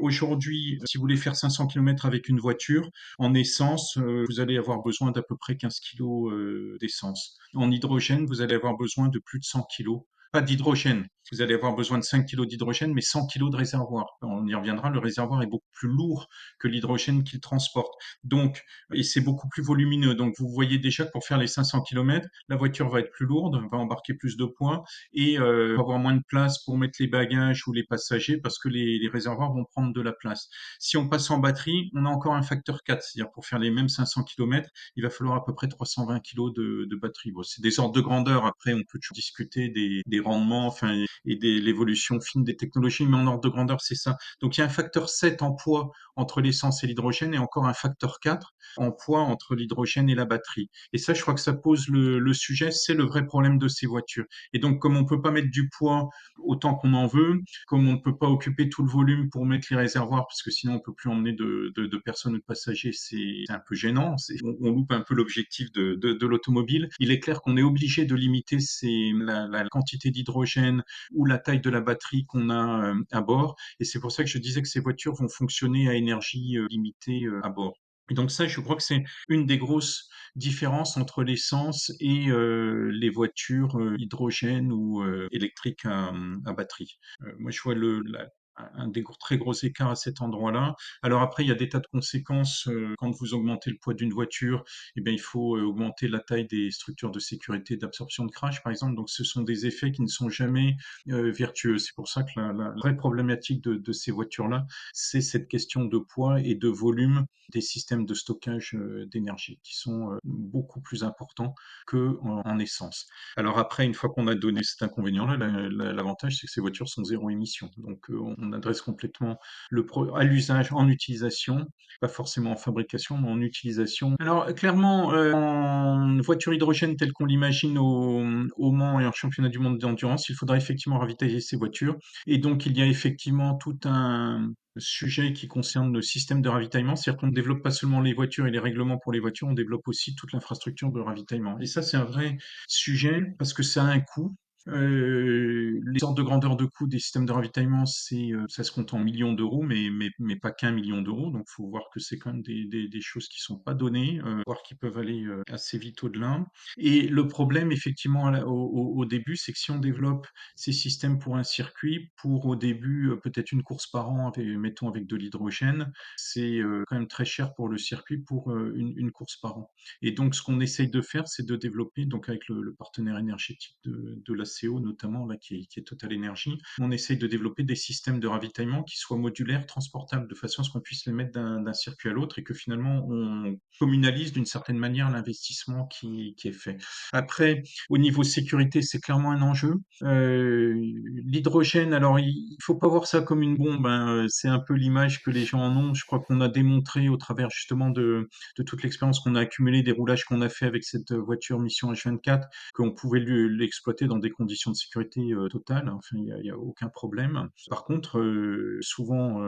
Aujourd'hui, si vous voulez faire 500 km avec une voiture, en essence, vous allez avoir besoin d'à peu près 15 kilos d'essence. En hydrogène, vous allez avoir besoin de plus de 100 kilos. Pas d'hydrogène. Vous allez avoir besoin de 5 kilos d'hydrogène, mais 100 kilos de réservoir. On y reviendra, le réservoir est beaucoup plus lourd que l'hydrogène qu'il transporte. Donc, et c'est beaucoup plus volumineux. Donc, vous voyez déjà que pour faire les 500 kilomètres, la voiture va être plus lourde, va embarquer plus de poids et va avoir moins de place pour mettre les bagages ou les passagers parce que les réservoirs vont prendre de la place. Si on passe en batterie, on a encore un facteur 4, c'est-à-dire pour faire les mêmes 500 kilomètres, il va falloir à peu près 320 kilos de batterie. Bon, c'est des ordres de grandeur. Après, on peut toujours discuter des rendements, enfin, et de l'évolution fine des technologies, mais en ordre de grandeur, c'est ça. Donc il y a un facteur 7 en poids entre l'essence et l'hydrogène et encore un facteur 4 en poids entre l'hydrogène et la batterie. Et ça, je crois que ça pose le sujet, c'est le vrai problème de ces voitures. Et donc, comme on peut pas mettre du poids autant qu'on en veut, comme on ne peut pas occuper tout le volume pour mettre les réservoirs, parce que sinon on peut plus emmener de personnes ou de passagers, c'est un peu gênant. On loupe un peu l'objectif de l'automobile. Il est clair qu'on est obligé de limiter la quantité d'hydrogène ou la taille de la batterie qu'on a à bord. Et c'est pour ça que je disais que ces voitures vont fonctionner à énergie limitée à bord. Et donc ça, je crois que c'est une des grosses différences entre l'essence et les voitures hydrogène ou électriques à batterie. Moi, je vois un des très gros écarts à cet endroit-là. Alors après, il y a des tas de conséquences. Quand vous augmentez le poids d'une voiture, eh bien, il faut augmenter la taille des structures de sécurité d'absorption de crash, par exemple. Donc, ce sont des effets qui ne sont jamais vertueux. C'est pour ça que la vraie problématique de ces voitures-là, c'est cette question de poids et de volume des systèmes de stockage d'énergie qui sont beaucoup plus importants qu'en essence. Alors après, une fois qu'on a donné cet inconvénient-là, l'avantage, c'est que ces voitures sont zéro émission. Donc on adresse complètement à l'usage, en utilisation, pas forcément en fabrication, mais en utilisation. Alors clairement, en voiture hydrogène telle qu'on l'imagine au Mans et en championnat du monde d'endurance, il faudra effectivement ravitailler ces voitures. Et donc il y a effectivement tout un sujet qui concerne le système de ravitaillement, c'est-à-dire qu'on ne développe pas seulement les voitures et les règlements pour les voitures, on développe aussi toute l'infrastructure de ravitaillement. Et ça, c'est un vrai sujet parce que ça a un coût. Les ordres de grandeur de coût des systèmes de ravitaillement, ça se compte en millions d'euros, mais pas qu'un million d'euros. Donc, faut voir que c'est quand même des choses qui sont pas données, voire qui peuvent aller assez vite au-delà. Et le problème, effectivement, au début, c'est que si on développe ces systèmes pour un circuit, pour au début peut-être une course par an, mettons avec de l'hydrogène, c'est quand même très cher pour le circuit pour une course par an. Et donc, ce qu'on essaye de faire, c'est de développer, donc avec le partenaire énergétique de la CO notamment, là, qui est Total Energy, on essaye de développer des systèmes de ravitaillement qui soient modulaires, transportables, de façon à ce qu'on puisse les mettre d'un circuit à l'autre et que finalement, on communalise d'une certaine manière l'investissement qui est fait. Après, au niveau sécurité, c'est clairement un enjeu. L'hydrogène, alors il faut pas voir ça comme une bombe, hein. C'est un peu l'image que les gens en ont. Je crois qu'on a démontré au travers justement de toute l'expérience qu'on a accumulée, des roulages qu'on a fait avec cette voiture Mission H24, qu'on pouvait l'exploiter dans des conditions de sécurité totales. Enfin, il y a aucun problème. Par contre, souvent,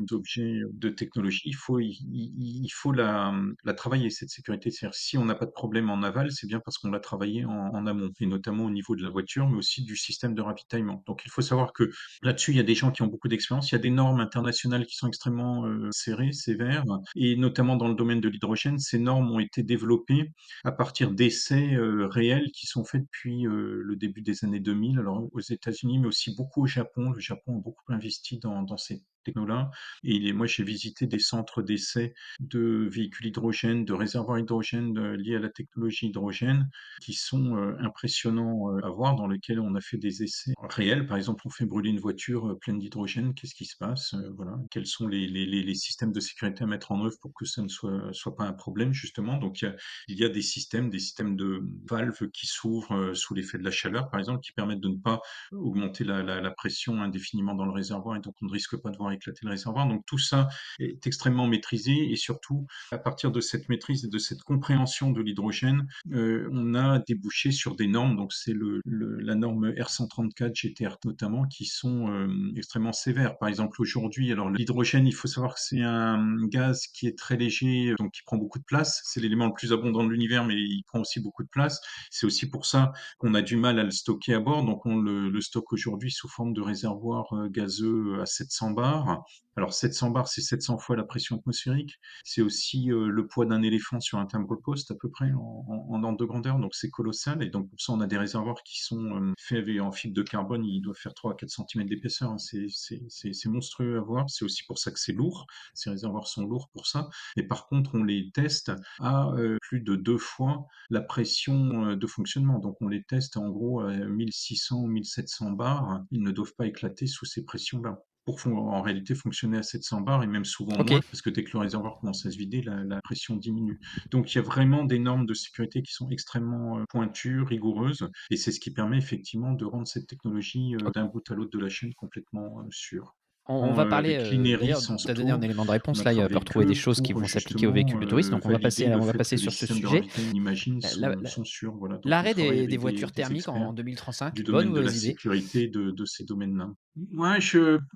d'objets de technologie, il faut la travailler, cette sécurité. C'est-à-dire, si on n'a pas de problème en aval, c'est bien parce qu'on l'a travaillé en amont, et notamment au niveau de la voiture, mais aussi du système de ravitaillement. Donc, il faut savoir que là-dessus, il y a des gens qui ont beaucoup d'expérience. Il y a des normes internationales qui sont extrêmement serrées, sévères, et notamment dans le domaine de l'hydrogène, ces normes ont été développées à partir d'essais réels qui sont faits depuis le début des années 2000, alors aux États-Unis, mais aussi beaucoup au Japon. Le Japon a beaucoup investi dans ces technos-là. Et moi, j'ai visité des centres d'essais de véhicules hydrogène, de réservoirs hydrogène liés à la technologie hydrogène, qui sont impressionnants à voir, dans lesquels on a fait des essais réels. Par exemple, on fait brûler une voiture pleine d'hydrogène, qu'est-ce qui se passe? Voilà. Quels sont les systèmes de sécurité à mettre en œuvre pour que ça ne soit pas un problème, justement. Donc, il y a des systèmes de valves qui s'ouvrent sous l'effet de la chaleur, par exemple, qui permettent de ne pas augmenter la pression indéfiniment dans le réservoir, et donc on ne risque pas de voir éclater le réservoir. Donc tout ça est extrêmement maîtrisé, et surtout, à partir de cette maîtrise et de cette compréhension de l'hydrogène, on a débouché sur des normes. Donc c'est la norme R134 GTR notamment, qui sont extrêmement sévères. Par exemple, aujourd'hui, alors l'hydrogène, il faut savoir que c'est un gaz qui est très léger, donc qui prend beaucoup de place. C'est l'élément le plus abondant de l'univers, mais il prend aussi beaucoup de place. C'est aussi pour ça qu'on a du mal à le stocker à bord. Donc on le stocke aujourd'hui sous forme de réservoir gazeux à 700 bars. Alors 700 bars, c'est 700 fois la pression atmosphérique. C'est aussi le poids d'un éléphant sur un timbre-poste à peu près en ordre de grandeur. Donc c'est colossal. Et donc pour ça, on a des réservoirs qui sont faits en fibre de carbone. Ils doivent faire 3 à 4 cm d'épaisseur, hein. C'est monstrueux à voir. C'est aussi pour ça que c'est lourd. Ces réservoirs sont lourds pour ça. Et par contre, on les teste à plus de 2 fois la pression de fonctionnement. Donc on les teste en gros à 1600 ou 1700 bars. Ils ne doivent pas éclater sous ces pressions-là pour en réalité fonctionner à 700 bars, et même souvent Ok. moins, parce que dès que le réservoir commence à se vider, la pression diminue. Donc il y a vraiment des normes de sécurité qui sont extrêmement pointues, rigoureuses, et c'est ce qui permet effectivement de rendre cette technologie d'un bout à l'autre de la chaîne complètement sûre. On va parler, avec l'Ineris d'ailleurs, tu as donné un surtout. élément de On réponse a là, il travaillé peut avec retrouver des eux choses qui pour vont s'appliquer aux justement, véhicules de tourisme, donc valider le on va fait passer que les sur ce systèmes de sujet. gravité, on imagine, La la sont sûrs. Voilà, donc on l'arrêt travaille des avec voitures des thermiques en experts 2035, du bonne ou domaine de la mauvaise idée? sécurité de ces domaines-là. Moi,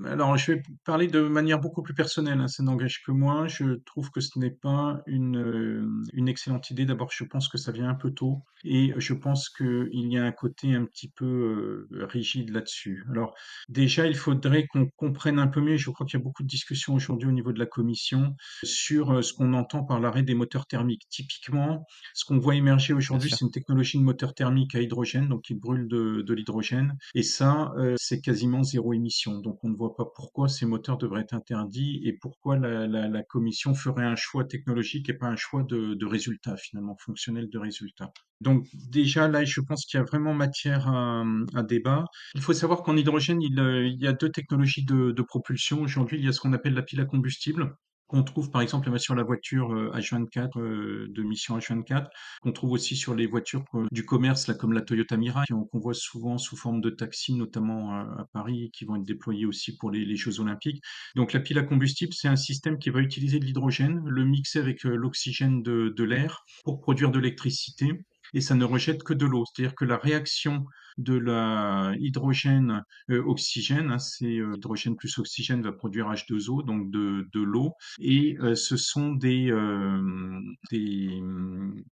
alors, je vais parler de manière beaucoup plus personnelle, hein, ça n'engage que moi. Je trouve que ce n'est pas une excellente idée. D'abord, je pense que ça vient un peu tôt et je pense qu'il y a un côté un petit peu rigide là-dessus. Alors, déjà, il faudrait qu'on comprenne un peu mieux. Je crois qu'il y a beaucoup de discussions aujourd'hui au niveau de la commission sur ce qu'on entend par l'arrêt des moteurs thermiques. Typiquement, ce qu'on voit émerger Bien aujourd'hui, sûr. c'est une technologie de moteur thermique à hydrogène, donc qui brûle de l'hydrogène. Et ça, c'est quasiment zéro émission. Donc on ne voit pas pourquoi ces moteurs devraient être interdits et pourquoi la commission ferait un choix technologique et pas un choix de résultat, finalement, fonctionnel de résultat. Donc déjà là, je pense qu'il y a vraiment matière à débat. Il faut savoir qu'en hydrogène, il y a deux technologies de propulsion. Aujourd'hui, il y a ce qu'on appelle la pile à combustible, qu'on trouve par exemple sur la voiture H24, de mission H24, qu'on trouve aussi sur les voitures du commerce, là, comme la Toyota Mirai, qu'on voit souvent sous forme de taxi, notamment à Paris, qui vont être déployés aussi pour les Jeux Olympiques. Donc la pile à combustible, c'est un système qui va utiliser de l'hydrogène, le mixer avec l'oxygène de l'air pour produire de l'électricité. Et ça ne rejette que de l'eau. C'est-à-dire que la réaction de la hydrogène oxygène, hein, c'est hydrogène plus oxygène va produire H2O, donc de l'eau. Et ce sont des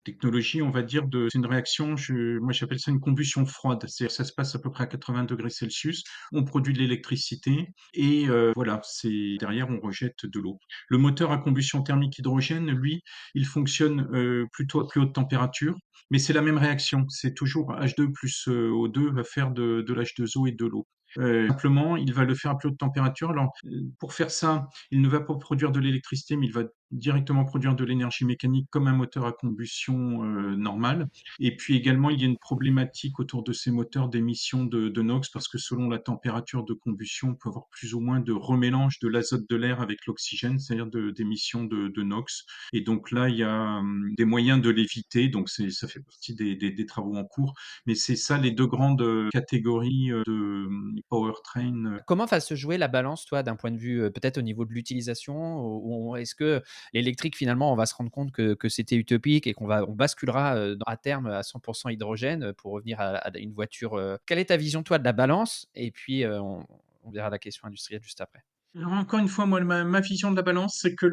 technologies, on va dire, c'est une réaction, moi j'appelle ça une combustion froide. C'est-à-dire que ça se passe à peu près à 80 degrés Celsius, on produit de l'électricité et voilà, c'est derrière on rejette de l'eau. Le moteur à combustion thermique hydrogène, lui, il fonctionne plutôt à plus haute température, mais c'est la même réaction. C'est toujours H2 plus O2 va faire de l'H2O et de l'eau. Simplement, il va le faire à plus haute température. Alors, pour faire ça, il ne va pas produire de l'électricité, mais il va directement produire de l'énergie mécanique comme un moteur à combustion normal. Et puis également, il y a une problématique autour de ces moteurs d'émission de NOx, parce que selon la température de combustion, on peut avoir plus ou moins de remélange de l'azote de l'air avec l'oxygène, c'est-à-dire d'émissions de NOx. Et donc là, il y a des moyens de l'éviter. Donc ça fait partie des travaux en cours. Mais c'est ça les deux grandes catégories de powertrain. Comment va se jouer la balance, toi, d'un point de vue, peut-être au niveau de l'utilisation? Ou est-ce que l'électrique, finalement, on va se rendre compte que c'était utopique et on basculera, à terme à 100 hydrogène, pour revenir à une voiture, quelle est ta vision, toi, de la balance? Et puis, on verra la question industrielle juste après. Alors encore une fois, moi, ma vision de la balance, c'est que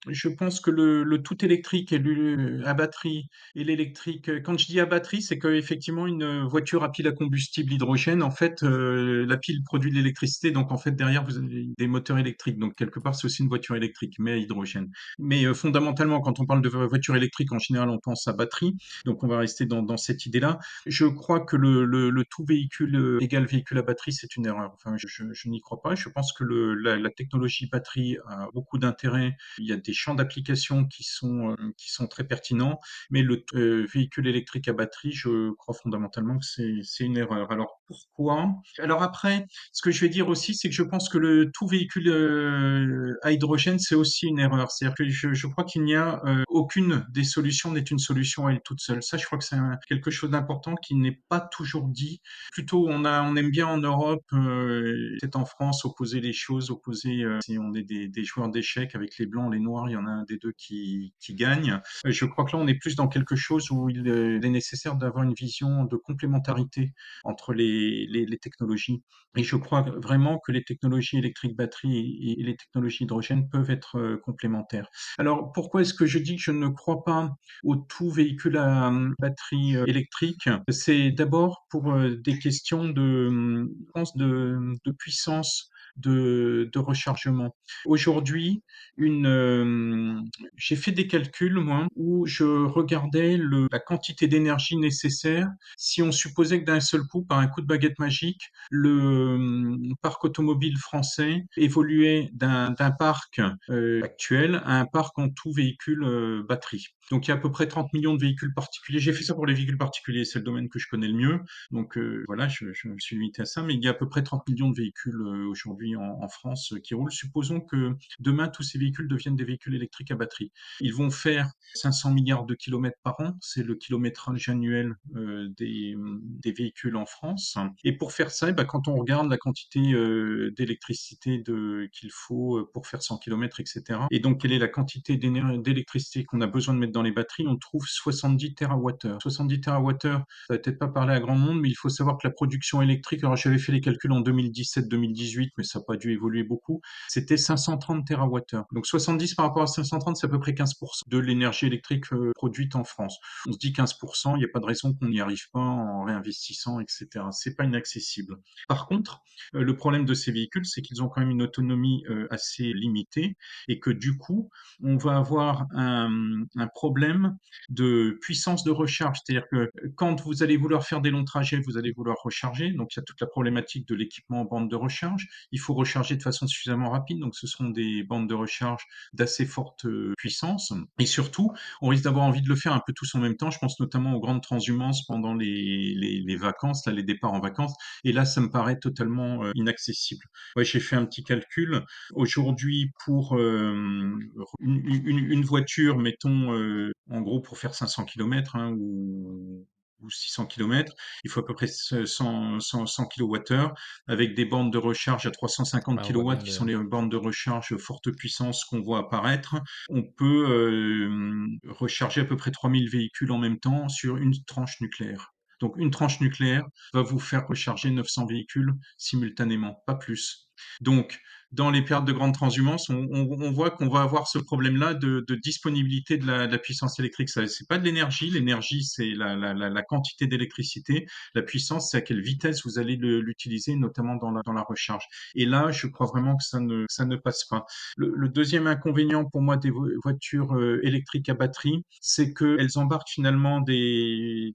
je pense que le tout électrique et à batterie et l'électrique, quand je dis à batterie, c'est qu'effectivement, une voiture à pile à combustible hydrogène, en fait, la pile produit de l'électricité, donc en fait, derrière, vous avez des moteurs électriques. Donc quelque part, c'est aussi une voiture électrique, mais à hydrogène. Mais fondamentalement, quand on parle de voiture électrique, en général, on pense à batterie. Donc on va rester dans cette idée-là. Je crois que le tout véhicule égal véhicule à batterie, c'est une erreur. Enfin, je n'y crois pas. Je pense que la technologie batterie a beaucoup d'intérêt. Il y a des champs d'application qui sont très pertinents, mais le véhicule électrique à batterie, je crois fondamentalement que c'est une erreur. Alors pourquoi? Alors après, ce que je vais dire aussi, c'est que je pense que le tout véhicule à hydrogène, c'est aussi une erreur. C'est-à-dire que je crois qu'il n'y a aucune des solutions n'est une solution à elle toute seule. Ça, je crois que c'est quelque chose d'important qui n'est pas toujours dit. Plutôt, on aime bien en Europe, peut-être en France, opposer les choses, si on est des joueurs d'échecs avec les blancs, les noirs, il y en a un des deux qui gagne. Je crois que là, on est plus dans quelque chose où il est nécessaire d'avoir une vision de complémentarité entre les technologies. Et je crois vraiment que les technologies électriques batterie et les technologies hydrogène peuvent être complémentaires. Alors, pourquoi est-ce que je dis que je ne crois pas au tout véhicule à batterie électrique? C'est d'abord pour des questions je pense de puissance de rechargement. Aujourd'hui, j'ai fait des calculs, moi, où je regardais la quantité d'énergie nécessaire si on supposait que d'un seul coup, par un coup de baguette magique, le parc automobile français évoluait d'un parc actuel à un parc en tout véhicule batterie. Donc il y a à peu près 30 millions de véhicules particuliers. J'ai fait ça pour les véhicules particuliers, c'est le domaine que je connais le mieux. Donc voilà, je me suis limité à ça, mais il y a à peu près 30 millions de véhicules aujourd'hui aujourd'hui en France qui roulent. Supposons que demain, tous ces véhicules deviennent des véhicules électriques à batterie. Ils vont faire 500 milliards de kilomètres par an, c'est le kilométrage annuel des véhicules en France. Et pour faire ça, eh ben, quand on regarde la quantité d'électricité qu'il faut pour faire 100 kilomètres, etc., et donc quelle est la quantité d'électricité qu'on a besoin de mettre dans les batteries, on trouve 70 TWh. 70 TWh, ça va peut-être pas parler à grand monde, mais il faut savoir que la production électrique, alors j'avais fait les calculs en 2017-2018, mais ça n'a pas dû évoluer beaucoup, c'était 530 TWh. Donc 70 par rapport à 530, c'est à peu près 15% de l'énergie électrique produite en France. On se dit 15%, il n'y a pas de raison qu'on n'y arrive pas en réinvestissant, etc. C'est pas inaccessible. Par contre, le problème de ces véhicules, c'est qu'ils ont quand même une autonomie assez limitée et que du coup, on va avoir un problème de puissance de recharge. C'est-à-dire que quand vous allez vouloir faire des longs trajets, vous allez vouloir recharger. Donc, il y a toute la problématique de l'équipement en bande de recharge. Il faut recharger de façon suffisamment rapide. Donc, ce seront des bandes de recharge d'assez forte puissance. Et surtout, on risque d'avoir envie de le faire un peu tous en même temps. Je pense notamment aux grandes transhumances pendant les vacances, là, les départs en vacances. Et là, ça me paraît totalement inaccessible. Ouais, j'ai fait un petit calcul. Aujourd'hui, pour une voiture, mettons, en gros, pour faire 500 km ou 600 km, il faut à peu près 100 kWh avec des bandes de recharge à 350 Ouais, on voit kW bien qui le sont les bandes de recharge forte puissance qu'on voit apparaître. On peut recharger à peu près 3000 véhicules en même temps sur une tranche nucléaire. Donc une tranche nucléaire va vous faire recharger 900 véhicules simultanément, pas plus. Donc, dans les périodes de grande transhumance, on voit qu'on va avoir ce problème-là de disponibilité de la puissance électrique. Ça, c'est pas de l'énergie. L'énergie, c'est la quantité d'électricité. La puissance, c'est à quelle vitesse vous allez l'utiliser, notamment dans la recharge. Et là, je crois vraiment que ça ne passe pas. Le deuxième inconvénient pour moi des voitures électriques à batterie, c'est qu'elles embarquent finalement des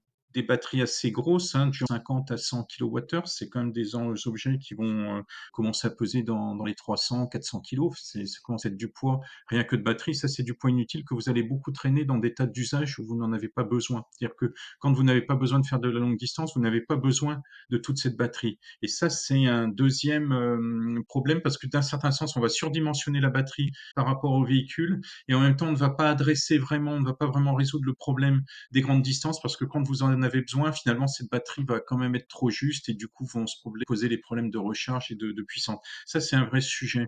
batteries assez grosses, hein, du 50 à 100 kWh. C'est quand même des objets qui vont commencer à peser dans les 300, 400 kilos. Ça commence à être du poids, rien que de batterie. Ça, c'est du poids inutile que vous allez beaucoup traîner dans des tas d'usages où vous n'en avez pas besoin. C'est-à-dire que quand vous n'avez pas besoin de faire de la longue distance, vous n'avez pas besoin de toute cette batterie. Et ça, c'est un deuxième problème parce que d'un certain sens, on va surdimensionner la batterie par rapport au véhicule et en même temps, on ne va pas adresser vraiment, on ne va pas vraiment résoudre le problème des grandes distances parce que quand vous en avez besoin, finalement, cette batterie va quand même être trop juste et du coup, vont se poser les problèmes de recharge et de puissance. Ça, c'est un vrai sujet.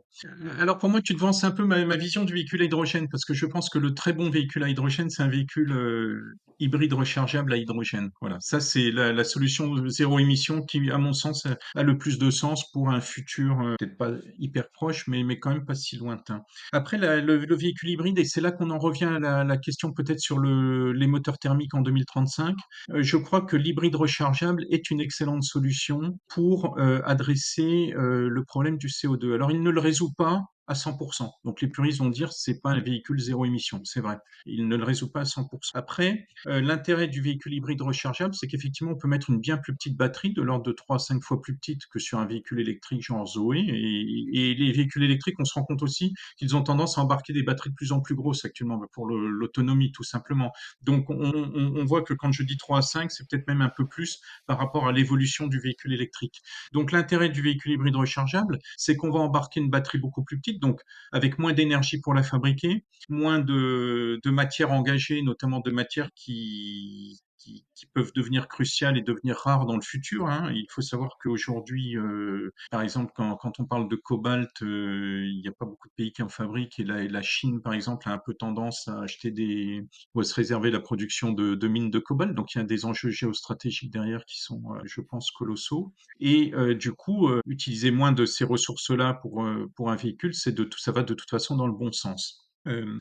Alors, pour moi, tu devances un peu ma vision du véhicule à hydrogène parce que je pense que le très bon véhicule à hydrogène, c'est un véhicule hybride rechargeable à hydrogène. Voilà. Ça, c'est la solution zéro émission qui, à mon sens, a le plus de sens pour un futur peut-être pas hyper proche, mais quand même pas si lointain. Après, le véhicule hybride, et c'est là qu'on en revient à la question peut-être sur les moteurs thermiques en 2035, je crois que l'hybride rechargeable est une excellente solution pour adresser le problème du CO2. Alors, il ne le résout pas à 100%. Donc, les puristes vont dire c'est pas un véhicule zéro émission, c'est vrai. Il ne le résout pas à 100%. Après, l'intérêt du véhicule hybride rechargeable, c'est qu'effectivement, on peut mettre une bien plus petite batterie, de l'ordre de 3 à 5 fois plus petite que sur un véhicule électrique genre Zoé. Et les véhicules électriques, on se rend compte aussi qu'ils ont tendance à embarquer des batteries de plus en plus grosses actuellement pour l'autonomie, tout simplement. Donc, on voit que quand je dis 3 à 5, c'est peut-être même un peu plus par rapport à l'évolution du véhicule électrique. Donc, l'intérêt du véhicule hybride rechargeable, c'est qu'on va embarquer une batterie beaucoup plus petite, donc avec moins d'énergie pour la fabriquer, moins de matières engagées, notamment de matières qui peuvent devenir cruciales et devenir rares dans le futur. Hein. Il faut savoir qu'aujourd'hui, par exemple, quand on parle de cobalt, il n'y a pas beaucoup de pays qui en fabriquent et la Chine, par exemple, a un peu tendance à acheter ou à se réserver la production de mines de cobalt. Donc, il y a des enjeux géostratégiques derrière qui sont, je pense, colossaux. Et du coup, utiliser moins de ces ressources-là pour un véhicule, ça va de toute façon dans le bon sens.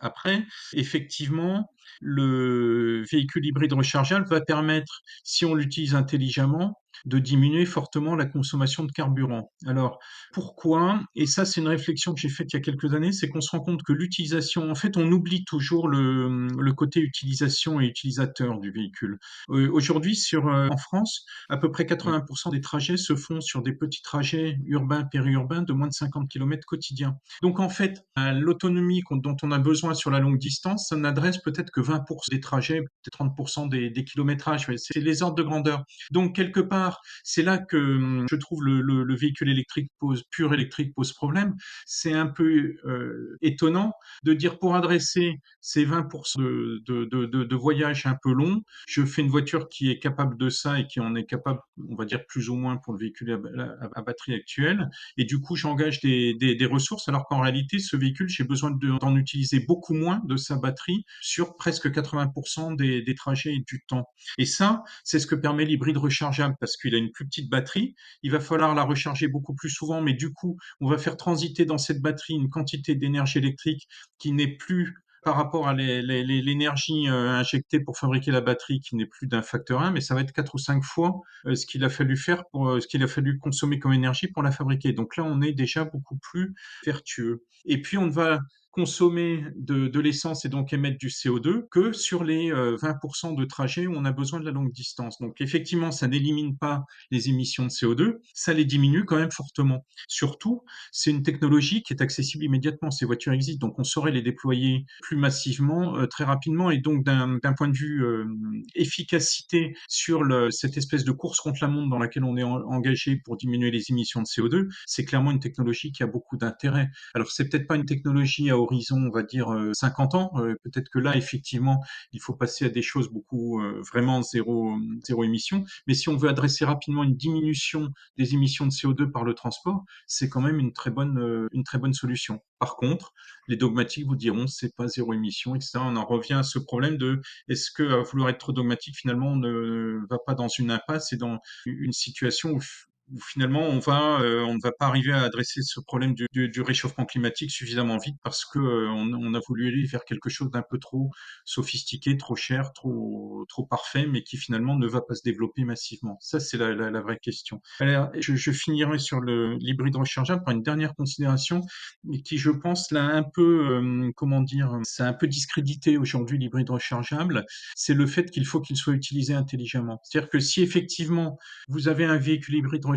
Après, effectivement, le véhicule hybride rechargeable va permettre, si on l'utilise intelligemment, de diminuer fortement la consommation de carburant. Alors, pourquoi? Et ça, c'est une réflexion que j'ai faite il y a quelques années, c'est qu'on se rend compte que l'utilisation, en fait, on oublie toujours le côté utilisation et utilisateur du véhicule. Aujourd'hui, en France, à peu près Oui. 80% des trajets se font sur des petits trajets urbains, périurbains de moins de 50 km quotidiens. Donc, en fait, l'autonomie dont on a besoin sur la longue distance, ça n'adresse peut-être que 20% des trajets, peut-être 30% des kilométrages. Ouais, c'est les ordres de grandeur. Donc, quelque part, part, c'est là que je trouve le véhicule électrique pur électrique pose problème. C'est un peu étonnant de dire pour adresser ces 20% de voyages un peu longs, je fais une voiture qui est capable de ça et qui en est capable, on va dire plus ou moins pour le véhicule à batterie actuel. Et du coup, j'engage des ressources, alors qu'en réalité, ce véhicule, j'ai besoin d'en utiliser beaucoup moins de sa batterie sur presque 80% des trajets et du temps. Et ça, c'est ce que permet l'hybride rechargeable, parce qu'il a une plus petite batterie. Il va falloir la recharger beaucoup plus souvent, mais du coup, on va faire transiter dans cette batterie une quantité d'énergie électrique qui n'est plus par rapport à l'énergie injectée pour fabriquer la batterie, qui n'est plus d'un facteur 1, mais ça va être 4 ou 5 fois ce qu'il a fallu faire ce qu'il a fallu consommer comme énergie pour la fabriquer. Donc là, on est déjà beaucoup plus vertueux. Et puis, on va consommer de l'essence et donc émettre du CO2 que sur les 20% de trajets où on a besoin de la longue distance. Donc effectivement, ça n'élimine pas les émissions de CO2, ça les diminue quand même fortement. Surtout, c'est une technologie qui est accessible immédiatement. Ces voitures existent, donc on saurait les déployer plus massivement, très rapidement. Et donc d'un point de vue efficacité sur cette espèce de course contre la montre dans laquelle on est engagé pour diminuer les émissions de CO2, c'est clairement une technologie qui a beaucoup d'intérêt. Alors c'est peut-être pas une technologie à horizon, on va dire 50 ans. Peut-être que là, effectivement, il faut passer à des choses beaucoup vraiment zéro émission. Mais si on veut adresser rapidement une diminution des émissions de CO2 par le transport, c'est quand même une très bonne solution. Par contre, les dogmatiques vous diront c'est pas zéro émission, etc. On en revient à ce problème de est-ce que à vouloir être trop dogmatique, finalement, on ne va pas dans une impasse et dans une situation où finalement on ne va pas arriver à adresser ce problème du réchauffement climatique suffisamment vite parce que on a voulu aller vers quelque chose d'un peu trop sophistiqué, trop cher, trop parfait, mais qui finalement ne va pas se développer massivement. Ça, c'est la vraie question. Alors, je finirai sur l'hybride rechargeable par une dernière considération qui, je pense, l'a un peu, comment dire, c'est un peu discrédité aujourd'hui l'hybride rechargeable. C'est le fait qu'il faut qu'il soit utilisé intelligemment. C'est-à-dire que si effectivement vous avez un véhicule hybride rechargeable,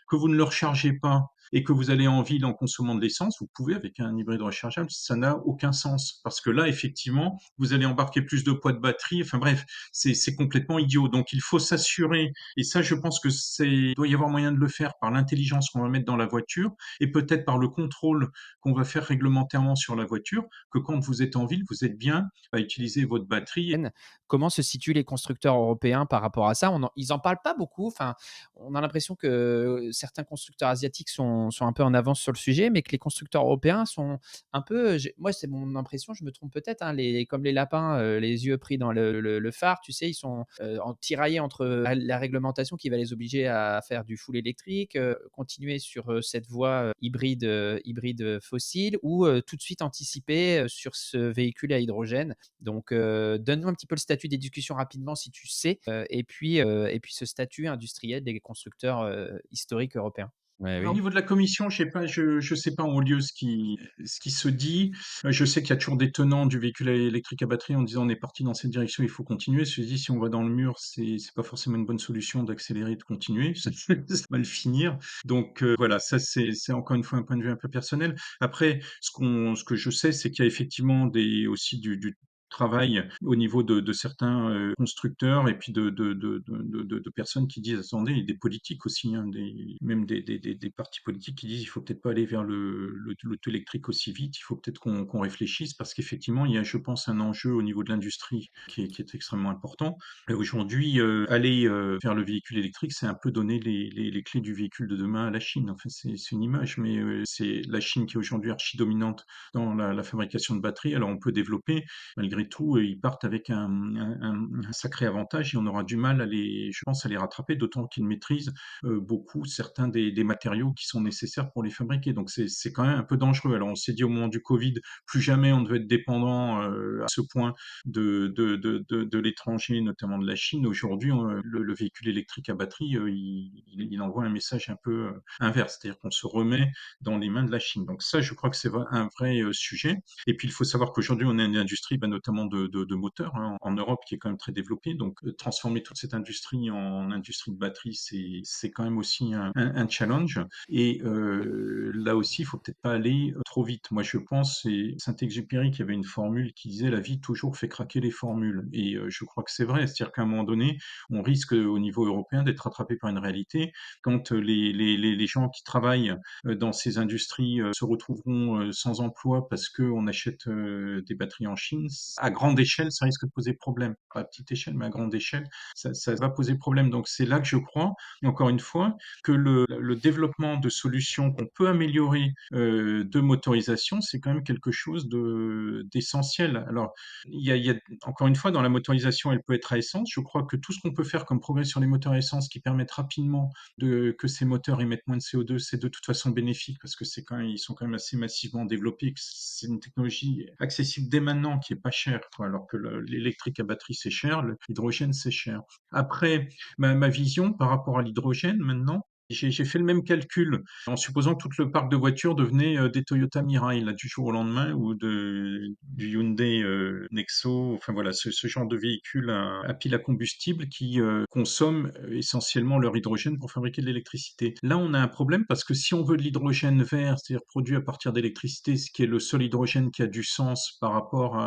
que vous ne le rechargez pas et que vous allez en ville en consommant de l'essence, vous pouvez avec un hybride rechargeable, ça n'a aucun sens. Parce que là, effectivement, vous allez embarquer plus de poids de batterie. Enfin bref, c'est complètement idiot. Donc il faut s'assurer, et ça je pense que il doit y avoir moyen de le faire par l'intelligence qu'on va mettre dans la voiture et peut-être par le contrôle qu'on va faire réglementairement sur la voiture, que quand vous êtes en ville, vous êtes bien à utiliser votre batterie. Comment se situent les constructeurs européens par rapport à ça? Ils en parlent pas beaucoup. Enfin, on a l'impression que certains constructeurs asiatiques sont un peu en avance sur le sujet, mais que les constructeurs européens sont un peu, moi, c'est mon impression, je me trompe peut-être, hein, comme les lapins, les yeux pris dans le phare, tu sais, ils sont tiraillés entre la réglementation qui va les obliger à faire du full électrique, continuer sur cette voie hybride fossile, ou tout de suite anticiper sur ce véhicule à hydrogène. Donc, donne-nous un petit peu le statut des discussions rapidement si tu sais, et puis ce statut industriel des constructeurs historiques européens. Ouais, Au oui. niveau de la commission, je sais pas en haut lieu ce qui se dit. Je sais qu'il y a toujours des tenants du véhicule électrique à batterie en disant on est parti dans cette direction, il faut continuer. Je dis si on va dans le mur, c'est pas forcément une bonne solution d'accélérer et de continuer. Ça va le finir. Donc voilà, ça c'est encore une fois un point de vue un peu personnel. Après, ce que je sais, c'est qu'il y a effectivement aussi du travail au niveau de certains constructeurs et puis de personnes qui disent attendez, et des politiques aussi, hein, même des partis politiques qui disent il faut peut-être pas aller vers l'auto électrique aussi vite, il faut peut-être qu'on réfléchisse parce qu'effectivement il y a, je pense, un enjeu au niveau de l'industrie qui est extrêmement important. Et aujourd'hui, aller vers le véhicule électrique, c'est un peu donner les clés du véhicule de demain à la Chine. Enfin, c'est une image, mais c'est la Chine qui est aujourd'hui archi dominante dans la fabrication de batteries. Alors on peut développer, malgré tout, ils partent avec un sacré avantage et on aura du mal je pense, à les rattraper, d'autant qu'ils maîtrisent beaucoup certains des matériaux qui sont nécessaires pour les fabriquer. Donc c'est quand même un peu dangereux. Alors on s'est dit au moment du Covid, plus jamais on devait être dépendant à ce point de l'étranger, notamment de la Chine. Aujourd'hui, le véhicule électrique à batterie, il envoie un message un peu inverse, c'est-à-dire qu'on se remet dans les mains de la Chine. Donc ça, je crois que c'est un vrai sujet. Et puis il faut savoir qu'aujourd'hui, on a une industrie, notamment notamment de moteurs, hein, en Europe, qui est quand même très développée. Donc, transformer toute cette industrie en industrie de batterie, c'est quand même aussi un challenge. Et là aussi, il faut peut-être pas aller trop vite. Moi, je pense, c'est Saint-Exupéry qui avait une formule qui disait la vie toujours fait craquer les formules. Et je crois que c'est vrai. C'est-à-dire qu'à un moment donné, on risque au niveau européen d'être rattrapé par une réalité quand les gens qui travaillent dans ces industries se retrouveront sans emploi parce qu'on achète des batteries en Chine. À grande échelle, ça risque de poser problème. Pas à petite échelle, mais à grande échelle, ça va poser problème. Donc c'est là que je crois, encore une fois, que le développement de solutions qu'on peut améliorer de motorisation, c'est quand même quelque chose d'essentiel. Alors, il y a, encore une fois, dans la motorisation, elle peut être à essence. Je crois que tout ce qu'on peut faire comme progrès sur les moteurs à essence qui permettent rapidement que ces moteurs émettent moins de CO2, c'est de toute façon bénéfique parce que ils sont quand même assez massivement développés. C'est une technologie accessible dès maintenant qui est pas chère, quoi, alors que l'électrique à batterie c'est cher, l'hydrogène c'est cher. Après, ma vision par rapport à l'hydrogène maintenant, j'ai fait le même calcul en supposant que tout le parc de voitures devenait des Toyota Mirai là, du jour au lendemain ou du Hyundai Nexo, enfin voilà, ce genre de véhicule à pile à combustible qui consomment essentiellement leur hydrogène pour fabriquer de l'électricité. Là, on a un problème parce que si on veut de l'hydrogène vert, c'est-à-dire produit à partir d'électricité, ce qui est le seul hydrogène qui a du sens par rapport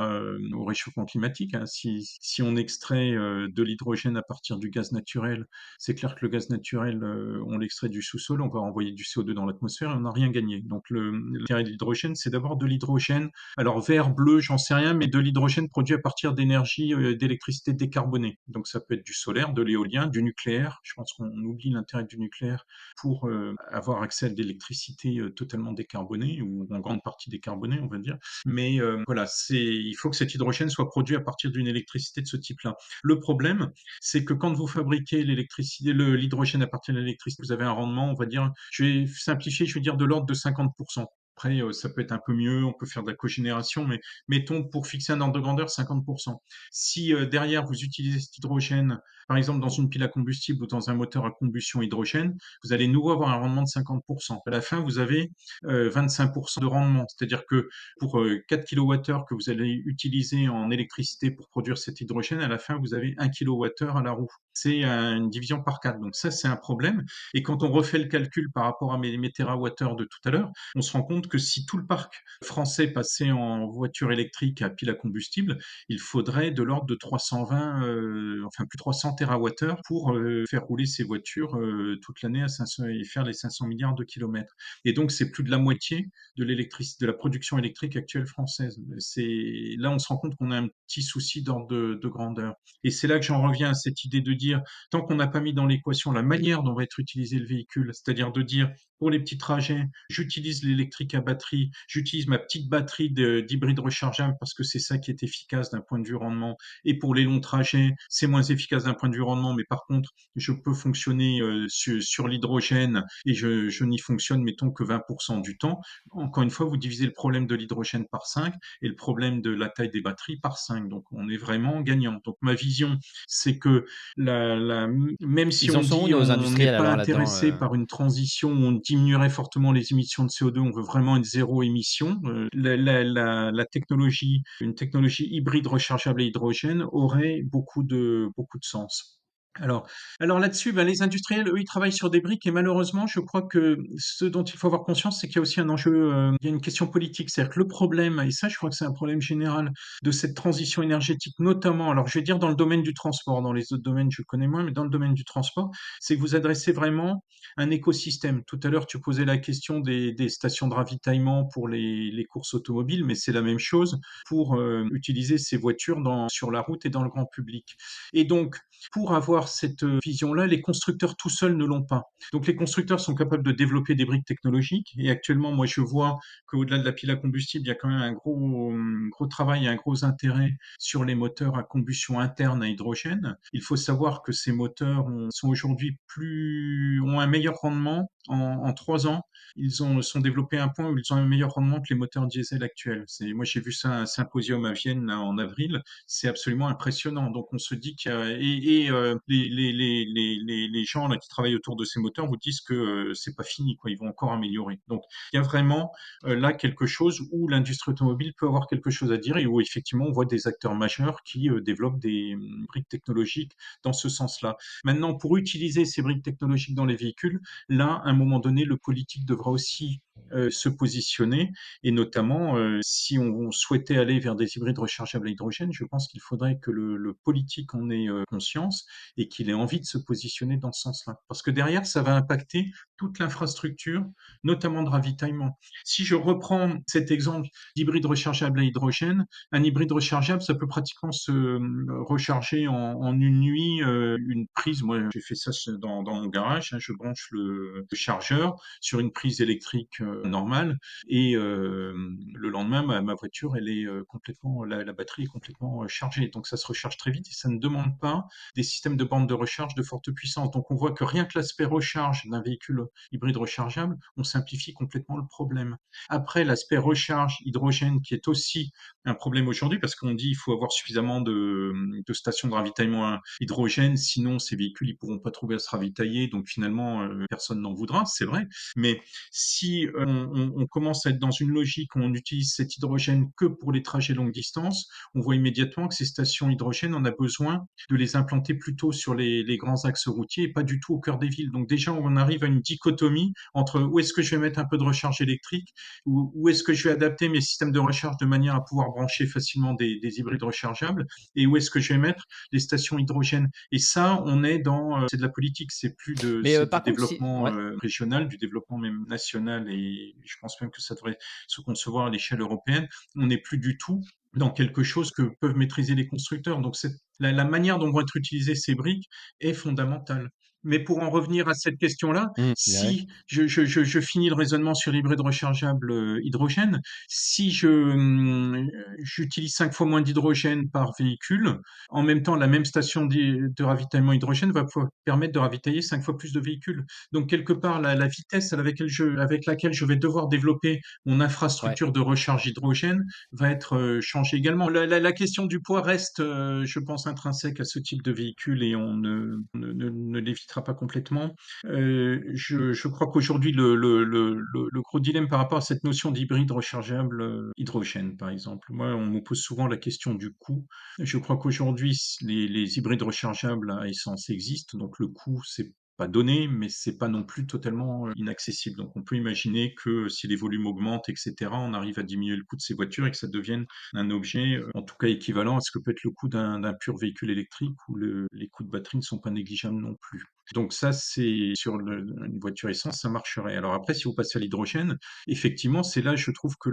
au réchauffement climatique, hein, si on extrait de l'hydrogène à partir du gaz naturel, c'est clair que le gaz naturel, on l'extrait du sous-sol, on va envoyer du CO2 dans l'atmosphère et on n'a rien gagné. Donc l'intérêt de l'hydrogène, c'est d'avoir de l'hydrogène, alors vert, bleu, j'en sais rien, mais de l'hydrogène produit à partir d'énergie, d'électricité décarbonée. Donc ça peut être du solaire, de l'éolien, du nucléaire. Je pense qu'on oublie l'intérêt du nucléaire pour avoir accès à de l'électricité totalement décarbonée ou en grande partie décarbonée, on va dire. Mais voilà, il faut que cet hydrogène soit produit à partir d'une électricité de ce type-là. Le problème, c'est que quand vous fabriquez l'hydrogène à partir de l'électricité, vous avez un rendement, on va dire, je vais simplifier, je vais dire de l'ordre de 50%. Après, ça peut être un peu mieux, on peut faire de la cogénération, mais mettons pour fixer un ordre de grandeur 50%. Si derrière vous utilisez cet hydrogène, par exemple dans une pile à combustible ou dans un moteur à combustion hydrogène, vous allez nouveau avoir un rendement de 50%. À la fin, vous avez 25% de rendement, c'est-à-dire que pour 4 kWh que vous allez utiliser en électricité pour produire cet hydrogène, à la fin, vous avez 1 kWh à la roue. C'est une division par 4. Donc ça, c'est un problème. Et quand on refait le calcul par rapport à mes terawattheures de tout à l'heure, on se rend compte que si tout le parc français passait en voiture électrique à pile à combustible, il faudrait de l'ordre de 320, enfin plus 300 terawattheures pour faire rouler ces voitures toute l'année à 500 et faire les 500 milliards de kilomètres. Et donc, c'est plus de la moitié de la production électrique actuelle française. Là, on se rend compte qu'on a un petit souci d'ordre de grandeur. Et c'est là que j'en reviens à cette idée de dire, tant qu'on n'a pas mis dans l'équation la manière dont va être utilisé le véhicule, c'est-à-dire de dire, pour les petits trajets, j'utilise l'électrique à batterie, j'utilise ma petite batterie d'hybride rechargeable parce que c'est ça qui est efficace d'un point de vue rendement. Et pour les longs trajets, c'est moins efficace d'un point de vue rendement, mais par contre, je peux fonctionner sur l'hydrogène et je n'y fonctionne, mettons, que 20% du temps. Encore une fois, vous divisez le problème de l'hydrogène par 5 et le problème de la taille des batteries par 5. Donc, on est vraiment gagnant. Donc, ma vision, c'est que même si Ils on en sont où dit nos on n'est industriels pas alors là-dedans, intéressé par une transition où on diminuerait fortement les émissions de CO2, on veut vraiment une zéro émission, la technologie, une technologie hybride rechargeable à hydrogène aurait beaucoup de sens. Alors là-dessus, ben, les industriels, eux, ils travaillent sur des briques et malheureusement, je crois que ce dont il faut avoir conscience, c'est qu'il y a aussi un enjeu, il y a une question politique. C'est-à-dire que le problème, et ça, je crois que c'est un problème général de cette transition énergétique, notamment, alors je vais dire dans le domaine du transport, dans les autres domaines, je connais moins, mais dans le domaine du transport, c'est que vous adressez vraiment un écosystème. Tout à l'heure, tu posais la question des stations de ravitaillement pour les courses automobiles, mais c'est la même chose pour utiliser ces voitures sur la route et dans le grand public. Et donc, pour avoir cette vision-là, les constructeurs tout seuls ne l'ont pas. Donc les constructeurs sont capables de développer des briques technologiques et actuellement, moi je vois qu'au-delà de la pile à combustible, il y a quand même un gros travail et un gros intérêt sur les moteurs à combustion interne à hydrogène. Il faut savoir que ces moteurs ont un meilleur rendement en 3 ans, ils ont sont développés à un point où ils ont un meilleur rendement que les moteurs diesel actuels. Moi, j'ai vu ça à un symposium à Vienne là, en avril. C'est absolument impressionnant. Donc, on se dit qu'il y a les gens là qui travaillent autour de ces moteurs vous disent que c'est pas fini, quoi. Ils vont encore améliorer. Donc, il y a vraiment là quelque chose où l'industrie automobile peut avoir quelque chose à dire et où effectivement on voit des acteurs majeurs qui développent des briques technologiques dans ce sens-là. Maintenant, pour utiliser ces briques technologiques dans les véhicules, là, à un moment donné, le politique devra aussi se positionner et notamment si on souhaitait aller vers des hybrides rechargeables à hydrogène, je pense qu'il faudrait que le politique en ait conscience et qu'il ait envie de se positionner dans ce sens-là. Parce que derrière, ça va impacter toute l'infrastructure, notamment de ravitaillement. Si je reprends cet exemple d'hybride rechargeable à hydrogène, un hybride rechargeable, ça peut pratiquement se recharger en une nuit. Une prise, moi j'ai fait ça dans mon garage, hein, je branche le chargeur sur une prise électrique normale et le lendemain, ma voiture, elle est complètement, la batterie est complètement chargée. Donc ça se recharge très vite et ça ne demande pas des systèmes de bornes de recharge de forte puissance. Donc on voit que rien que l'aspect recharge d'un véhicule hybride rechargeable, on simplifie complètement le problème. Après, l'aspect recharge hydrogène qui est aussi un problème aujourd'hui parce qu'on dit il faut avoir suffisamment de stations de ravitaillement à hydrogène, sinon ces véhicules ils pourront pas trouver à se ravitailler, donc finalement personne n'en voudra, c'est vrai. Mais si on commence à être dans une logique où on utilise cet hydrogène que pour les trajets longue distance, on voit immédiatement que ces stations hydrogène, on a besoin de les implanter plutôt sur les grands axes routiers et pas du tout au cœur des villes. Donc déjà, on arrive à une dichotomie entre où est-ce que je vais mettre un peu de recharge électrique, où est-ce que je vais adapter mes systèmes de recharge de manière à pouvoir brancher facilement des hybrides rechargeables, et où est-ce que je vais mettre les stations hydrogène. Et ça, on est dans, c'est de la politique, Mais c'est du par contre, si développement ouais. régional, du développement même national, et je pense même que ça devrait se concevoir à l'échelle européenne. On n'est plus du tout dans quelque chose que peuvent maîtriser les constructeurs. Donc la manière dont vont être utilisées ces briques est fondamentale. Mais pour en revenir à cette question-là, Bah, ouais. si je finis le raisonnement sur l'hybride rechargeable hydrogène, si j'utilise 5 fois moins d'hydrogène par véhicule, en même temps, la même station de ravitaillement hydrogène va pouvoir permettre de ravitailler 5 fois plus de véhicules. Donc, quelque part, la vitesse avec laquelle je vais devoir développer mon Ouais. infrastructure de recharge hydrogène va être changée également. La question du poids reste, je pense, intrinsèque à ce type de véhicule et on ne l'évitera pas complètement. Je crois qu'aujourd'hui, le gros dilemme par rapport à cette notion d'hybride rechargeable hydrogène, par exemple, moi, on me pose souvent la question du coût. Je crois qu'aujourd'hui, les hybrides rechargeables à essence existent, donc le coût, c'est pas donné, mais c'est pas non plus totalement inaccessible. Donc on peut imaginer que si les volumes augmentent, etc., on arrive à diminuer le coût de ces voitures et que ça devienne un objet, en tout cas équivalent à ce que peut être le coût d'un pur véhicule électrique où les coûts de batterie ne sont pas négligeables non plus. Donc ça, c'est sur une voiture essence, ça marcherait. Alors après, si vous passez à l'hydrogène, effectivement, c'est là, je trouve que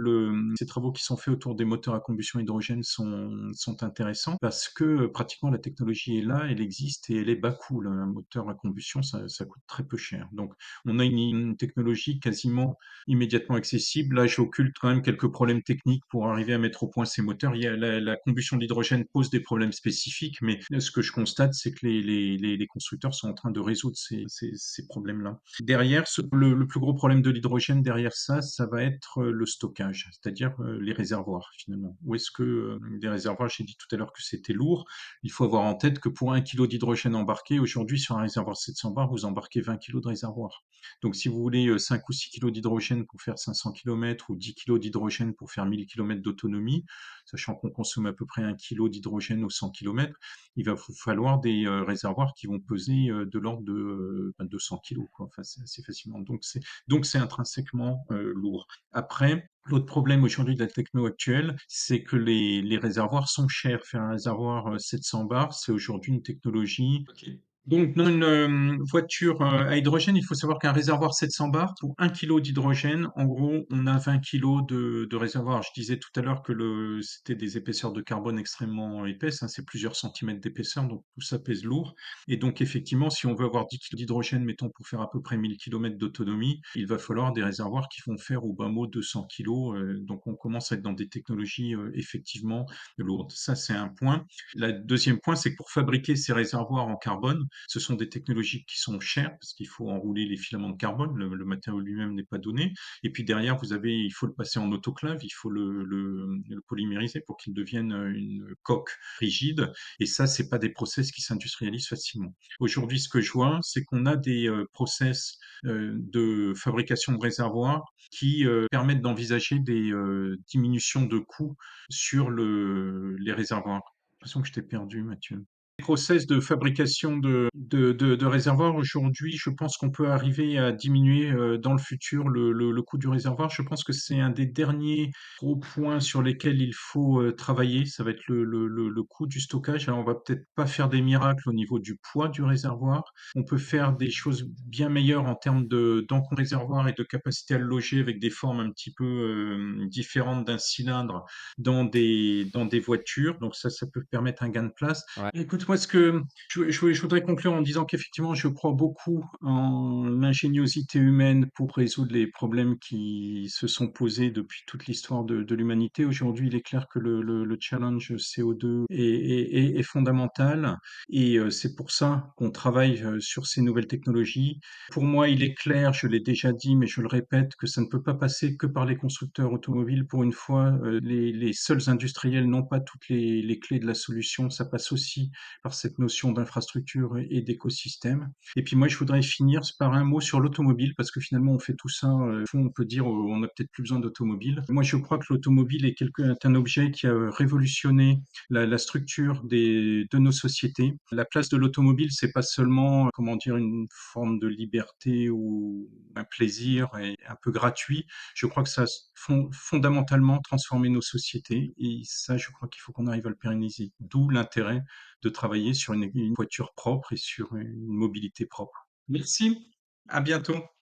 ces travaux qui sont faits autour des moteurs à combustion hydrogène sont intéressants parce que pratiquement la technologie est là, elle existe et elle est bas coût. Un moteur à combustion, ça coûte très peu cher. Donc, on a une technologie quasiment immédiatement accessible. Là, j'occulte quand même quelques problèmes techniques pour arriver à mettre au point ces moteurs. Il y a la combustion de l'hydrogène pose des problèmes spécifiques, mais ce que je constate, c'est que les constructeurs sont en train de résoudre ces problèmes-là. Derrière, le plus gros problème de l'hydrogène derrière ça, ça va être le stockage, c'est-à-dire les réservoirs finalement. Où est-ce que des réservoirs, j'ai dit tout à l'heure que c'était lourd. Il faut avoir en tête que pour 1 kilo d'hydrogène embarqué, aujourd'hui sur un réservoir 700 bars, vous embarquez 20 kilos de réservoir. Donc si vous voulez 5 ou 6 kilos d'hydrogène pour faire 500 km ou 10 kilos d'hydrogène pour faire 1000 km d'autonomie, sachant qu'on consomme à peu près 1 kilo d'hydrogène aux 100 km, il va vous falloir des réservoirs qui vont peser de l'ordre de 200 kilos, quoi. Enfin, c'est assez facilement. Donc c'est intrinsèquement lourd. Après, l'autre problème aujourd'hui de la techno actuelle, c'est que les réservoirs sont chers. Faire un réservoir 700 bars, c'est aujourd'hui une technologie. Ok. Donc, dans une voiture à hydrogène, il faut savoir qu'un réservoir 700 bars, pour 1 kilo d'hydrogène, en gros, on a 20 kilos de réservoir. Je disais tout à l'heure que c'était des épaisseurs de carbone extrêmement épaisses, hein, c'est plusieurs centimètres d'épaisseur, donc tout ça pèse lourd. Et donc, effectivement, si on veut avoir 10 kilos d'hydrogène, mettons, pour faire à peu près 1000 kilomètres d'autonomie, il va falloir des réservoirs qui vont faire au bas mot 200 kilos. Donc, on commence à être dans des technologies effectivement lourdes. Ça, c'est un point. Le deuxième point, c'est que pour fabriquer ces réservoirs en carbone, Ce sont des technologies qui sont chères parce qu'il faut enrouler les filaments de carbone, le matériau lui-même n'est pas donné. Et puis derrière, il faut le passer en autoclave, il faut le polymériser pour qu'il devienne une coque rigide. Et ça, c'est pas des process qui s'industrialisent facilement. Aujourd'hui, ce que je vois, c'est qu'on a des process de fabrication de réservoirs qui permettent d'envisager des diminutions de coûts sur les réservoirs. J'ai l'impression que je t'ai perdu, Mathieu. Process de fabrication de réservoirs, aujourd'hui, je pense qu'on peut arriver à diminuer dans le futur le coût du réservoir. Je pense que c'est un des derniers gros points sur lesquels il faut travailler. Ça va être le coût du stockage. Alors, on va peut-être pas faire des miracles au niveau du poids du réservoir. On peut faire des choses bien meilleures en termes d'encre réservoir et de capacité à le loger avec des formes un petit peu différentes d'un cylindre dans des voitures. Donc ça peut permettre un gain de place. Ouais. Écoute, moi, je voudrais conclure en disant qu'effectivement, je crois beaucoup en l'ingéniosité humaine pour résoudre les problèmes qui se sont posés depuis toute l'histoire de l'humanité. Aujourd'hui, il est clair que le challenge CO2 est fondamental et c'est pour ça qu'on travaille sur ces nouvelles technologies. Pour moi, il est clair, je l'ai déjà dit, mais je le répète, que ça ne peut pas passer que par les constructeurs automobiles. Pour une fois, les seuls industriels n'ont pas toutes les clés de la solution. Ça passe aussi par cette notion d'infrastructure et d'écosystème. Et puis moi, je voudrais finir par un mot sur l'automobile, parce que finalement, on fait tout ça. Au fond, on peut dire, on n'a peut-être plus besoin d'automobile. Moi, je crois que l'automobile est un objet qui a révolutionné la structure de nos sociétés. La place de l'automobile, c'est pas seulement, comment dire, une forme de liberté ou un plaisir et un peu gratuit. Je crois que ça a fondamentalement transformé nos sociétés et ça, je crois qu'il faut qu'on arrive à le pérenniser. D'où l'intérêt de travailler sur une voiture propre et sur une mobilité propre. Merci, à bientôt.